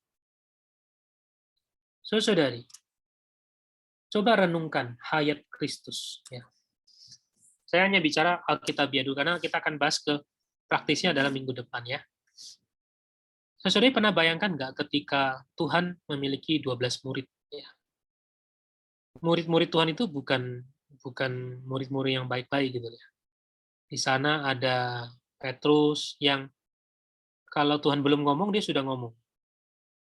Speaker 1: Saudari, coba renungkan hayat Kristus. Ya. Saya hanya bicara Alkitabiah dulu, karena kita akan bahas ke praktisnya dalam minggu depan. Ya. Saudari pernah bayangkan nggak ketika Tuhan memiliki 12 murid? Ya. Murid-murid Tuhan itu bukan murid-murid yang baik-baik gitu ya. Di sana ada Petrus yang kalau Tuhan belum ngomong, dia sudah ngomong.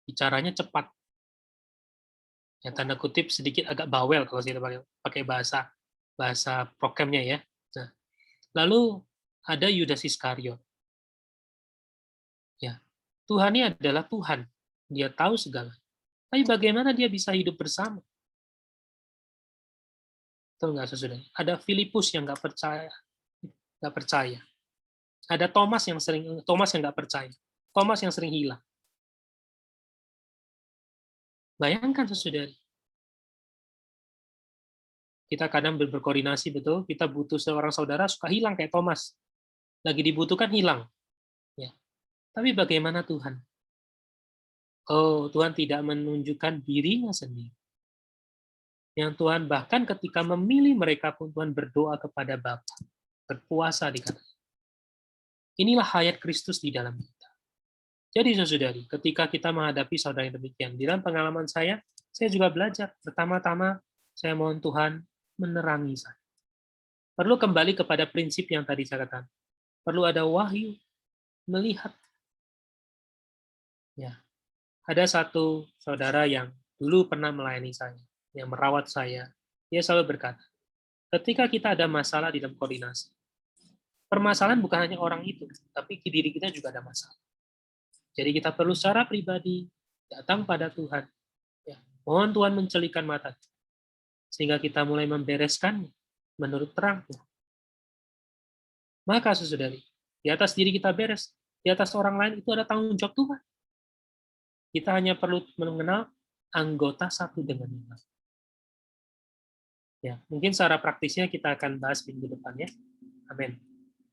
Speaker 1: Bicaranya cepat. Ya, tanda kutip sedikit agak bawel kalau kita pakai bahasa programnya ya. Nah, lalu ada Yudas Iskariot. Ya, Tuhan ini adalah Tuhan. Dia tahu segala. Tapi bagaimana dia bisa hidup bersama? Betul nggak saudara? Ada Filipus yang nggak percaya. Ada Thomas yang nggak percaya. Thomas yang sering hilang. Bayangkan saudari. Kita kadang berkoordinasi betul, kita butuh seorang saudara suka hilang kayak Thomas. Lagi dibutuhkan hilang. Ya. Tapi bagaimana Tuhan? Oh, Tuhan tidak menunjukkan dirinya sendiri. Yang Tuhan bahkan ketika memilih mereka pun Tuhan berdoa kepada Bapa, berpuasa dikatakan. Inilah hayat Kristus di dalam kita. Jadi saudari, ketika kita menghadapi saudara yang demikian, di dalam pengalaman saya juga belajar. Pertama-tama saya mohon Tuhan menerangi saya. Perlu kembali kepada prinsip yang tadi saya katakan. Perlu ada wahyu, melihat. Ya. Ada satu saudara yang dulu pernah melayani saya, yang merawat saya. Dia selalu berkata, ketika kita ada masalah di dalam koordinasi, permasalahan bukan hanya orang itu, tapi diri kita juga ada masalah. Jadi kita perlu secara pribadi datang pada Tuhan. Ya. Mohon Tuhan mencelikan mata, sehingga kita mulai membereskannya menurut terangnya. Maka saudari, di atas diri kita beres, di atas orang lain itu ada tanggung jawab Tuhan. Kita hanya perlu mengenal anggota satu dengan yang lain. Ya, mungkin secara praktisnya kita akan bahas minggu depan ya. Amin.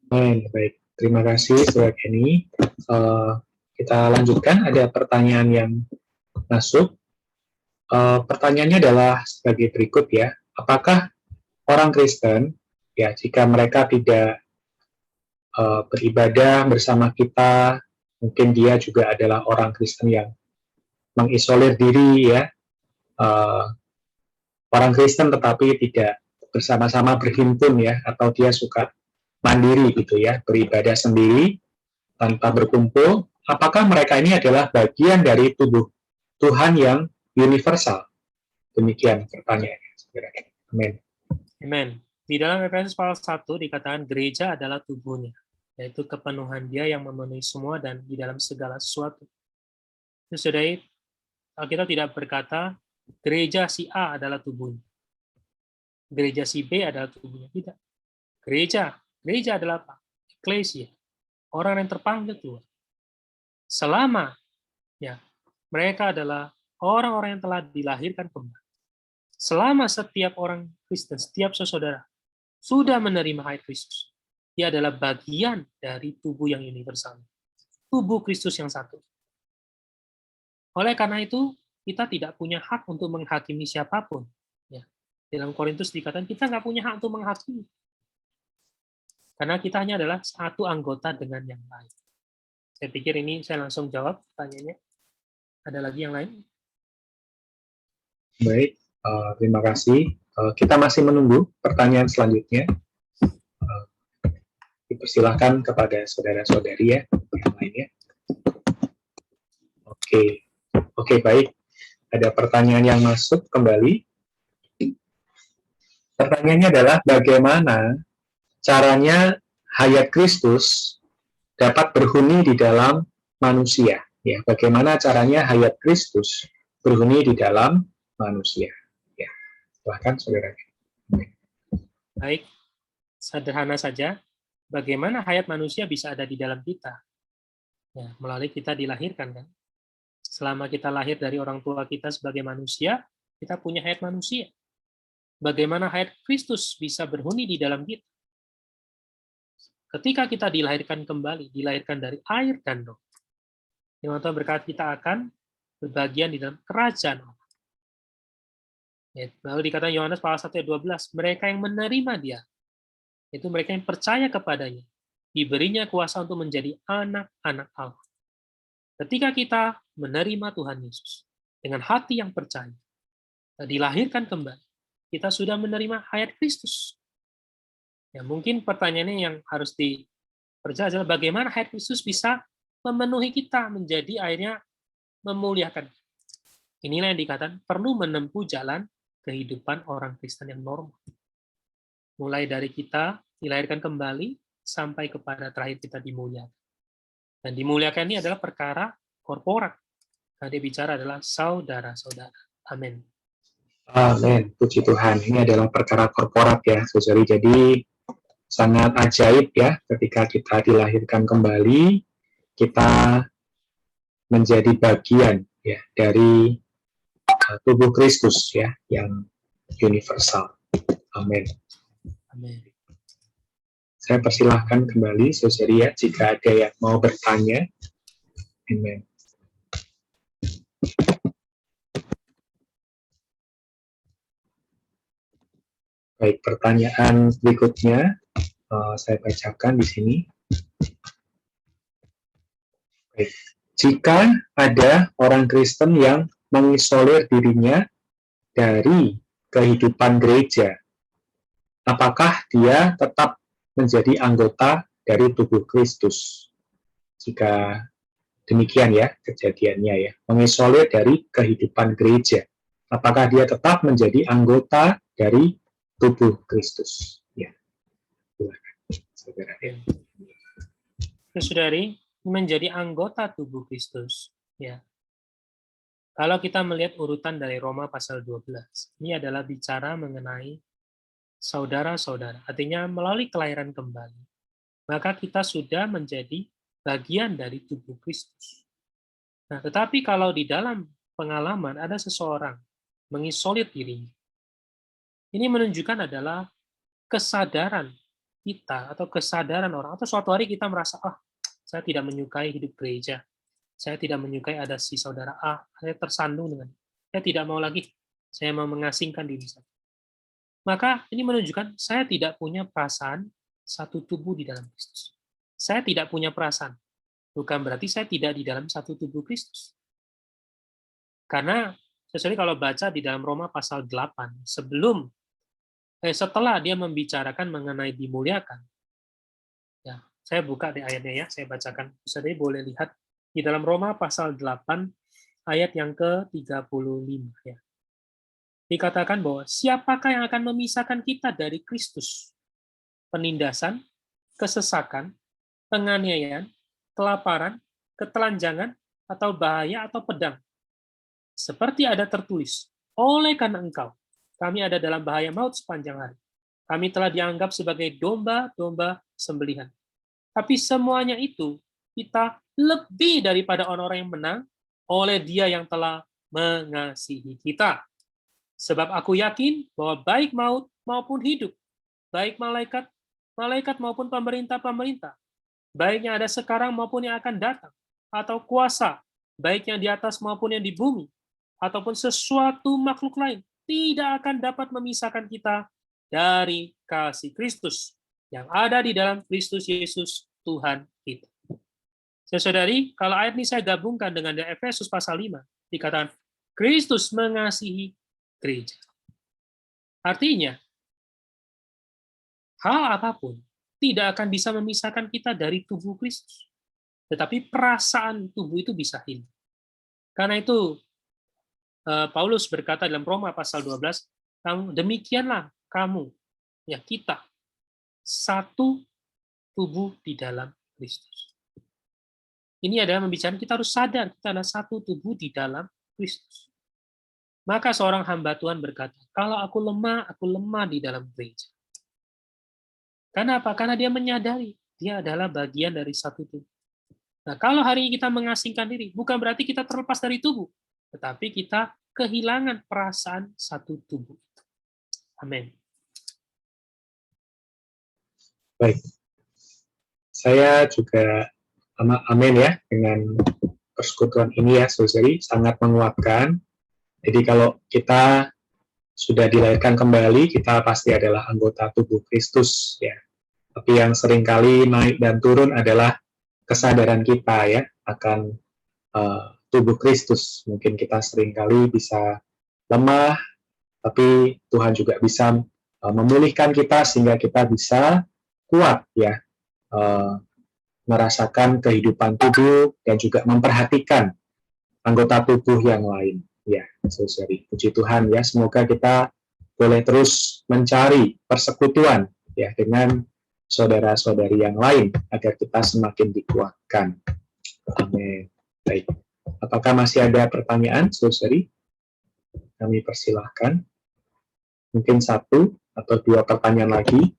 Speaker 2: Baik. Terima kasih, Saudara Kenny. Kita lanjutkan, ada pertanyaan yang masuk. Pertanyaannya adalah sebagai berikut ya. Apakah orang Kristen, ya jika mereka tidak beribadah bersama kita, mungkin dia juga adalah orang Kristen yang mengisolir diri ya, orang Kristen tetapi tidak bersama-sama berhimpun ya, atau dia suka mandiri gitu ya, beribadah sendiri tanpa berkumpul. Apakah mereka ini adalah bagian dari tubuh Tuhan yang universal? Demikian pertanyaannya. Amin.
Speaker 1: Amin. Di dalam Efesus pasal 1 dikatakan gereja adalah tubuhnya, yaitu kepenuhan dia yang memenuhi semua dan di dalam segala sesuatu. Saudara, kita tidak berkata gereja si A adalah tubuhnya, gereja si B adalah tubuhnya. Tidak. Gereja adalah apa? Eklesia. Orang yang terpanggil Tuhan. Selama ya mereka adalah orang-orang yang telah dilahirkan kembali. Selama setiap orang Kristen, setiap saudara sudah menerima hayat Kristus, dia adalah bagian dari tubuh yang universal. Tubuh Kristus yang satu. Oleh karena itu, kita tidak punya hak untuk menghakimi siapapun. Ya. Dalam Korintus dikatakan kita nggak punya hak untuk menghakimi. Karena kita hanya adalah satu anggota dengan yang lain. Saya pikir ini saya langsung jawab pertanyaannya. Ada lagi yang lain?
Speaker 2: Baik, terima kasih. Kita masih menunggu pertanyaan selanjutnya. Dipersilahkan kepada saudara-saudari ya, yang lainnya. Oke, baik. Ada pertanyaan yang masuk kembali. Pertanyaannya adalah bagaimana caranya hayat Kristus dapat berhuni di dalam manusia? Ya, bagaimana caranya hayat Kristus berhuni di dalam manusia? Ya, silahkan saudara.
Speaker 1: Baik, sederhana saja. Bagaimana hayat manusia bisa ada di dalam kita? Ya, melalui kita dilahirkan kan. Selama kita lahir dari orang tua kita sebagai manusia, kita punya hayat manusia. Bagaimana hayat Kristus bisa berhuni di dalam kita? Ketika kita dilahirkan kembali, dilahirkan dari air dan roh. Yang Tuhan berkata kita akan berbagian di dalam kerajaan Allah. Ya, lalu dikatakan Yohanes pasal 1 ayat 12, mereka yang menerima dia, itu mereka yang percaya kepadanya, diberinya kuasa untuk menjadi anak-anak Allah. Ketika kita menerima Tuhan Yesus dengan hati yang percaya, dilahirkan kembali, kita sudah menerima hayat Kristus. Ya, mungkin pertanyaannya yang harus diperjelas adalah bagaimana hayat Kristus bisa memenuhi kita menjadi akhirnya memuliakan. Inilah yang dikatakan perlu menempuh jalan kehidupan orang Kristen yang normal. Mulai dari kita dilahirkan kembali sampai kepada terakhir kita dimuliakan. Dan dimuliakan ini adalah perkara korporat. Nah, dia bicara adalah saudara-saudara. Amin.
Speaker 2: Amin. Puji Tuhan. Ini adalah perkara korporat ya, saudari. Jadi sangat ajaib ya ketika kita dilahirkan kembali, kita menjadi bagian ya dari tubuh Kristus ya yang universal. Amin.
Speaker 1: Amin.
Speaker 2: Saya persilahkan kembali saudari ya jika ada yang mau bertanya. Amin. Baik, pertanyaan berikutnya saya bacakan di sini. Baik. Jika ada orang Kristen yang mengisolir dirinya dari kehidupan gereja, apakah dia tetap menjadi anggota dari tubuh Kristus? Jika demikian ya kejadiannya ya, mengisolir dari kehidupan gereja, apakah dia tetap menjadi anggota dari tubuh Kristus? Ya, silakan, saudara.
Speaker 1: Saudari, menjadi anggota tubuh Kristus. Ya. Kalau kita melihat urutan dari Roma pasal 12, ini adalah bicara mengenai saudara-saudara. Artinya melalui kelahiran kembali, maka kita sudah menjadi bagian dari tubuh Kristus. Nah, tetapi kalau di dalam pengalaman ada seseorang mengisolir dirinya, ini menunjukkan adalah kesadaran kita atau kesadaran orang, atau suatu hari kita merasa, saya tidak menyukai hidup gereja, saya tidak menyukai ada si saudara A, saya tersandung dengan, saya tidak mau lagi, saya mau mengasingkan diri saya. Maka ini menunjukkan saya tidak punya perasaan satu tubuh di dalam Kristus. Saya tidak punya perasaan. Bukan berarti saya tidak di dalam satu tubuh Kristus. Karena sesuai kalau baca di dalam Roma pasal 8, setelah dia membicarakan mengenai dimuliakan, ya, saya buka di ayatnya ya, saya bacakan. Saudara boleh lihat di dalam Roma pasal 8 ayat yang ke-35 ya. Dikatakan bahwa siapakah yang akan memisahkan kita dari Kristus? Penindasan, kesesakan, penganiayaan, kelaparan, ketelanjangan, atau bahaya atau pedang. Seperti ada tertulis, oleh karena engkau, kami ada dalam bahaya maut sepanjang hari. Kami telah dianggap sebagai domba-domba sembelihan. Tapi semuanya itu kita lebih daripada orang-orang yang menang oleh Dia yang telah mengasihi kita. Sebab aku yakin bahwa baik maut maupun hidup, baik malaikat maupun pemerintah-pemerintah, baik yang ada sekarang maupun yang akan datang, atau kuasa, baik yang di atas maupun yang di bumi, ataupun sesuatu makhluk lain, tidak akan dapat memisahkan kita dari kasih Kristus yang ada di dalam Kristus Yesus Tuhan kita. Saudari, kalau ayat ini saya gabungkan dengan Efesus pasal 5, dikatakan Kristus mengasihi gereja. Artinya, hal apapun tidak akan bisa memisahkan kita dari tubuh Kristus. Tetapi perasaan tubuh itu bisa hilang. Karena itu, Paulus berkata dalam Roma pasal 12, demikianlah kamu, ya kita, satu tubuh di dalam Kristus. Ini adalah membicarakan kita harus sadar, kita adalah satu tubuh di dalam Kristus. Maka seorang hamba Tuhan berkata, kalau aku lemah di dalam gereja. Karena apa? Karena dia menyadari dia adalah bagian dari satu tubuh. Nah, kalau hari ini kita mengasingkan diri, bukan berarti kita terlepas dari tubuh, tetapi kita kehilangan perasaan satu tubuh. Amin.
Speaker 2: Baik, saya juga amin ya dengan persekutuan ini ya, saudari, sangat menguatkan. Jadi kalau kita sudah dilahirkan kembali, kita pasti adalah anggota tubuh Kristus ya. Tapi yang seringkali naik dan turun adalah kesadaran kita ya akan tubuh Kristus. Mungkin kita seringkali bisa lemah, tapi Tuhan juga bisa memulihkan kita sehingga kita bisa kuat ya, merasakan kehidupan tubuh dan juga memperhatikan anggota tubuh yang lain. Ya, saudari, puji Tuhan ya. Semoga kita boleh terus mencari persekutuan ya dengan saudara-saudari yang lain agar kita semakin dikuatkan. Amin. Baik. Apakah masih ada pertanyaan, saudari? Kami persilahkan. Mungkin satu atau dua pertanyaan lagi.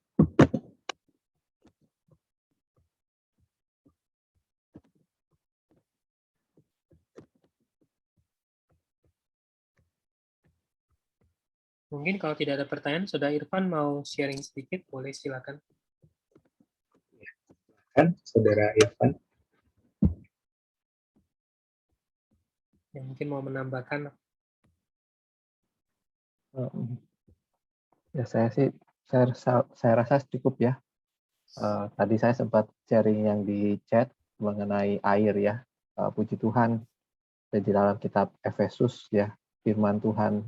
Speaker 1: Mungkin kalau tidak ada pertanyaan, Saudara Irfan mau sharing sedikit, boleh silakan.
Speaker 2: Kan, Saudara Irfan?
Speaker 1: Yang mungkin mau menambahkan.
Speaker 3: Ya saya rasa cukup ya. Tadi saya sempat sharing yang di chat mengenai air ya. Puji Tuhan, di dalam kitab Efesus ya, firman Tuhan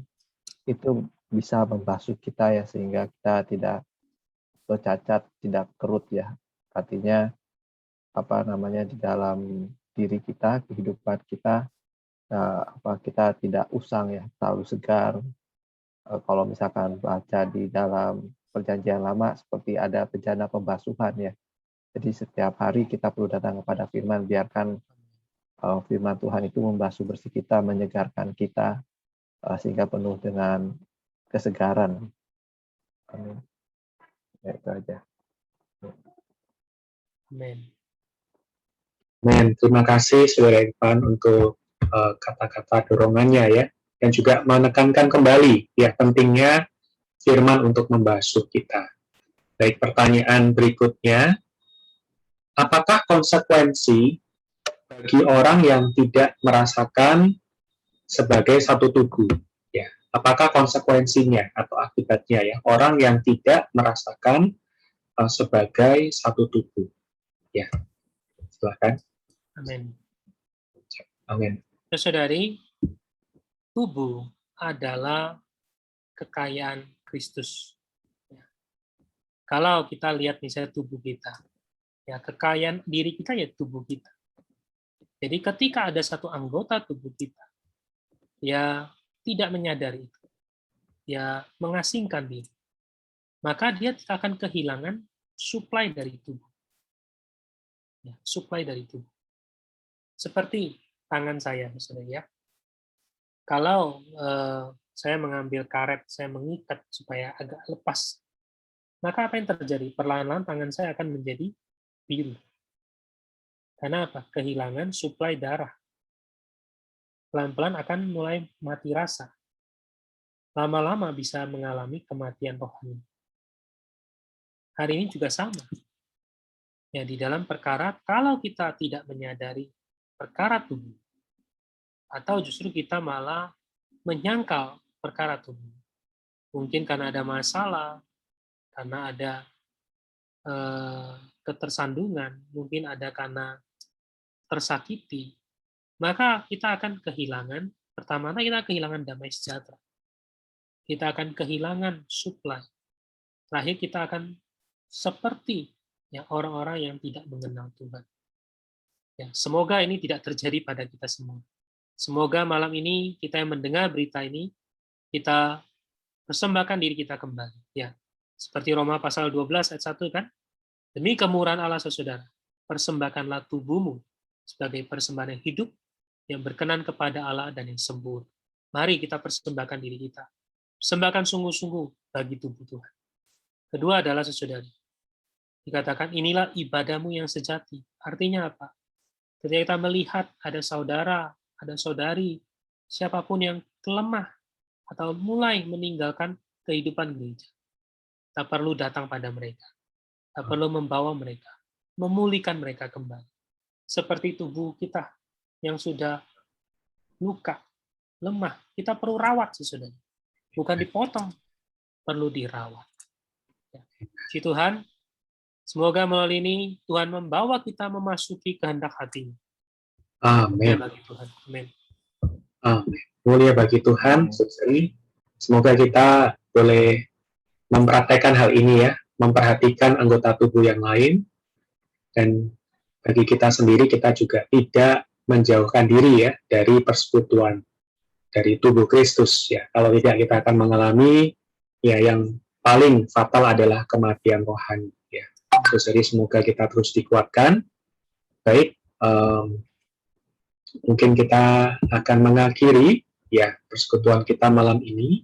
Speaker 3: itu bisa membasuh kita ya, sehingga kita tidak bercacat, tidak kerut ya. Artinya di dalam diri kita, kehidupan kita, kita tidak usang ya, selalu segar. Kalau misalkan baca di dalam Perjanjian Lama seperti ada bejana pembasuhan ya. Jadi setiap hari kita perlu datang kepada firman, biarkan firman Tuhan itu membasuh bersih kita, menyegarkan kita, sehingga penuh dengan kesegaran. Amin. Ya, itu aja.
Speaker 1: Amin.
Speaker 2: Amin. Terima kasih Saudara Irfan untuk kata-kata dorongannya ya, dan juga menekankan kembali ya pentingnya firman untuk membasuh kita. Baik, pertanyaan berikutnya, apakah konsekuensi bagi orang yang tidak merasakan sebagai satu tubuh? Ya, apakah konsekuensinya atau akibatnya ya orang yang tidak merasakan sebagai satu tubuh? Ya, silakan.
Speaker 1: Amin.
Speaker 2: Amin.
Speaker 1: Saudari, tubuh adalah kekayaan Kristus. Kalau kita lihat misalnya tubuh kita, ya kekayaan diri kita ya tubuh kita. Jadi ketika ada satu anggota tubuh kita, ya tidak menyadari itu, ya mengasingkan diri, maka dia akan kehilangan suplai dari tubuh. Ya, suplai dari tubuh. Seperti tangan saya, misalnya ya. Kalau saya mengambil karet, saya mengikat supaya agak lepas, maka apa yang terjadi? Perlahan-lahan tangan saya akan menjadi biru. Karena apa? Kehilangan suplai darah. Pelan-pelan akan mulai mati rasa. Lama-lama bisa mengalami kematian rohani. Hari ini juga sama. Ya, di dalam perkara, kalau kita tidak menyadari perkara tubuh, atau justru kita malah menyangkal perkara tubuh. Mungkin karena ada masalah, karena ada ketersandungan, mungkin ada karena tersakiti, maka kita akan kehilangan, pertama kita kehilangan damai sejahtera. Kita akan kehilangan suplai. Terakhir kita akan seperti ya orang-orang yang tidak mengenal Tuhan. Ya, semoga ini tidak terjadi pada kita semua. Semoga malam ini kita yang mendengar berita ini, kita persembahkan diri kita kembali. Ya, seperti Roma pasal 12 ayat 1 kan? Demi kemurahan Allah saudara, persembahkanlah tubuhmu sebagai persembahan yang hidup, yang berkenan kepada Allah dan yang sempurna. Mari kita persembahkan diri kita. Persembahkan sungguh-sungguh bagi tubuh Tuhan. Kedua adalah saudari. Dikatakan inilah ibadahmu yang sejati. Artinya apa? Ketika kita melihat ada saudara, ada saudari, siapapun yang lemah atau mulai meninggalkan kehidupan gereja, kita perlu datang pada mereka. Kita perlu membawa mereka, memulihkan mereka kembali. Seperti tubuh kita yang sudah luka, lemah, kita perlu rawat sesudahnya. Bukan dipotong, perlu dirawat. Puji Tuhan, semoga melalui ini Tuhan membawa kita memasuki kehendak hati-Nya.
Speaker 2: Amin.
Speaker 1: Bagi Tuhan. Amin.
Speaker 2: Amin. Mulia bagi Tuhan, saudari. Semoga kita boleh mempraktekkan hal ini ya, memperhatikan anggota tubuh yang lain, dan bagi kita sendiri kita juga tidak menjauhkan diri ya dari persekutuan dari tubuh Kristus ya. Kalau tidak kita akan mengalami ya yang paling fatal adalah kematian rohani ya. Jadi semoga kita terus dikuatkan. Baik, mungkin kita akan mengakhiri ya persekutuan kita malam ini.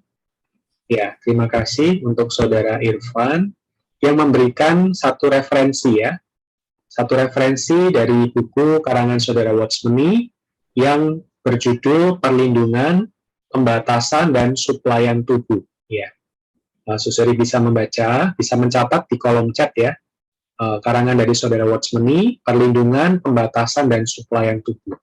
Speaker 2: Ya, terima kasih untuk Saudara Irfan yang memberikan satu referensi ya. Satu referensi dari buku karangan Saudara Watchmeni yang berjudul Perlindungan, Pembatasan, dan Suplaian Tubuh. Ya, saudari bisa membaca, bisa mencatat di kolom chat ya. Karangan dari Saudara Watchmeni, Perlindungan, Pembatasan, dan Suplaian Tubuh.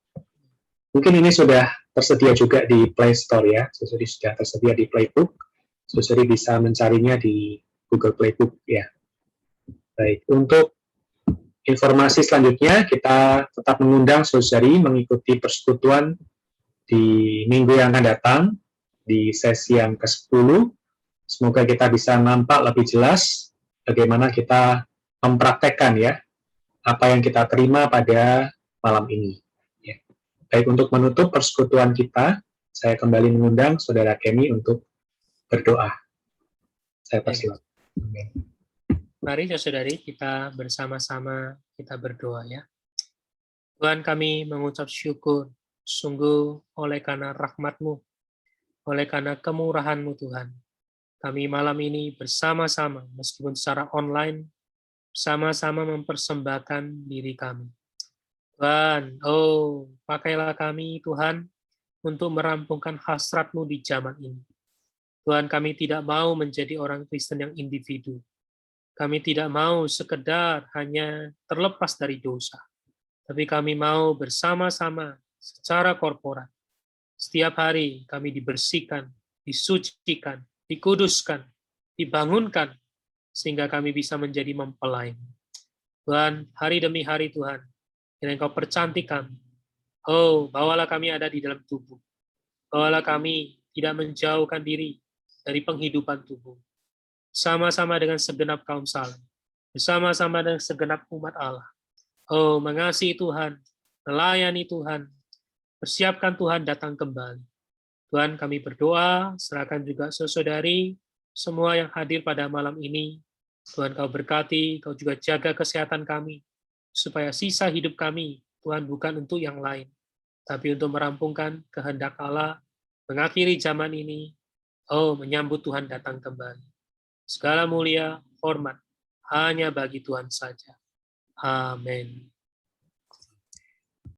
Speaker 2: Mungkin ini sudah tersedia juga di Play Store ya. Saudari sudah tersedia di Playbook. Saudari bisa mencarinya di Google Playbook ya. Baik, untuk informasi selanjutnya, kita tetap mengundang saudari mengikuti persekutuan di minggu yang akan datang, di sesi yang ke-10. Semoga kita bisa nampak lebih jelas bagaimana kita mempraktekkan ya, apa yang kita terima pada malam ini. Ya. Baik, untuk menutup persekutuan kita, saya kembali mengundang Saudara Kenny untuk berdoa. Saya persilakan.
Speaker 1: Mari saudari kita bersama-sama kita berdoa ya. Tuhan, kami mengucap syukur sungguh oleh karena rahmat-Mu, oleh karena kemurahan-Mu Tuhan. Kami malam ini bersama-sama, meskipun secara online, bersama-sama mempersembahkan diri kami. Tuhan, pakailah kami Tuhan untuk merampungkan hasrat-Mu di zaman ini. Tuhan, kami tidak mau menjadi orang Kristen yang individu. Kami tidak mau sekedar hanya terlepas dari dosa. Tapi kami mau bersama-sama secara korporat. Setiap hari kami dibersihkan, disucikan, dikuduskan, dibangunkan, sehingga kami bisa menjadi mempelai. Tuhan, hari demi hari Tuhan, yang Engkau percantik kami. Bawalah kami ada di dalam tubuh. Bawalah kami tidak menjauhkan diri dari penghidupan tubuh. Sama-sama dengan segenap kaum saleh, bersama-sama dengan segenap umat Allah. Mengasihi Tuhan, melayani Tuhan, persiapkan Tuhan datang kembali. Tuhan, kami berdoa, serahkan juga saudari, semua yang hadir pada malam ini. Tuhan, Kau berkati, Kau juga jaga kesehatan kami, supaya sisa hidup kami, Tuhan, bukan untuk yang lain, tapi untuk merampungkan kehendak Allah, mengakhiri zaman ini, menyambut Tuhan datang kembali. Segala mulia, hormat, hanya bagi Tuhan saja. Amin.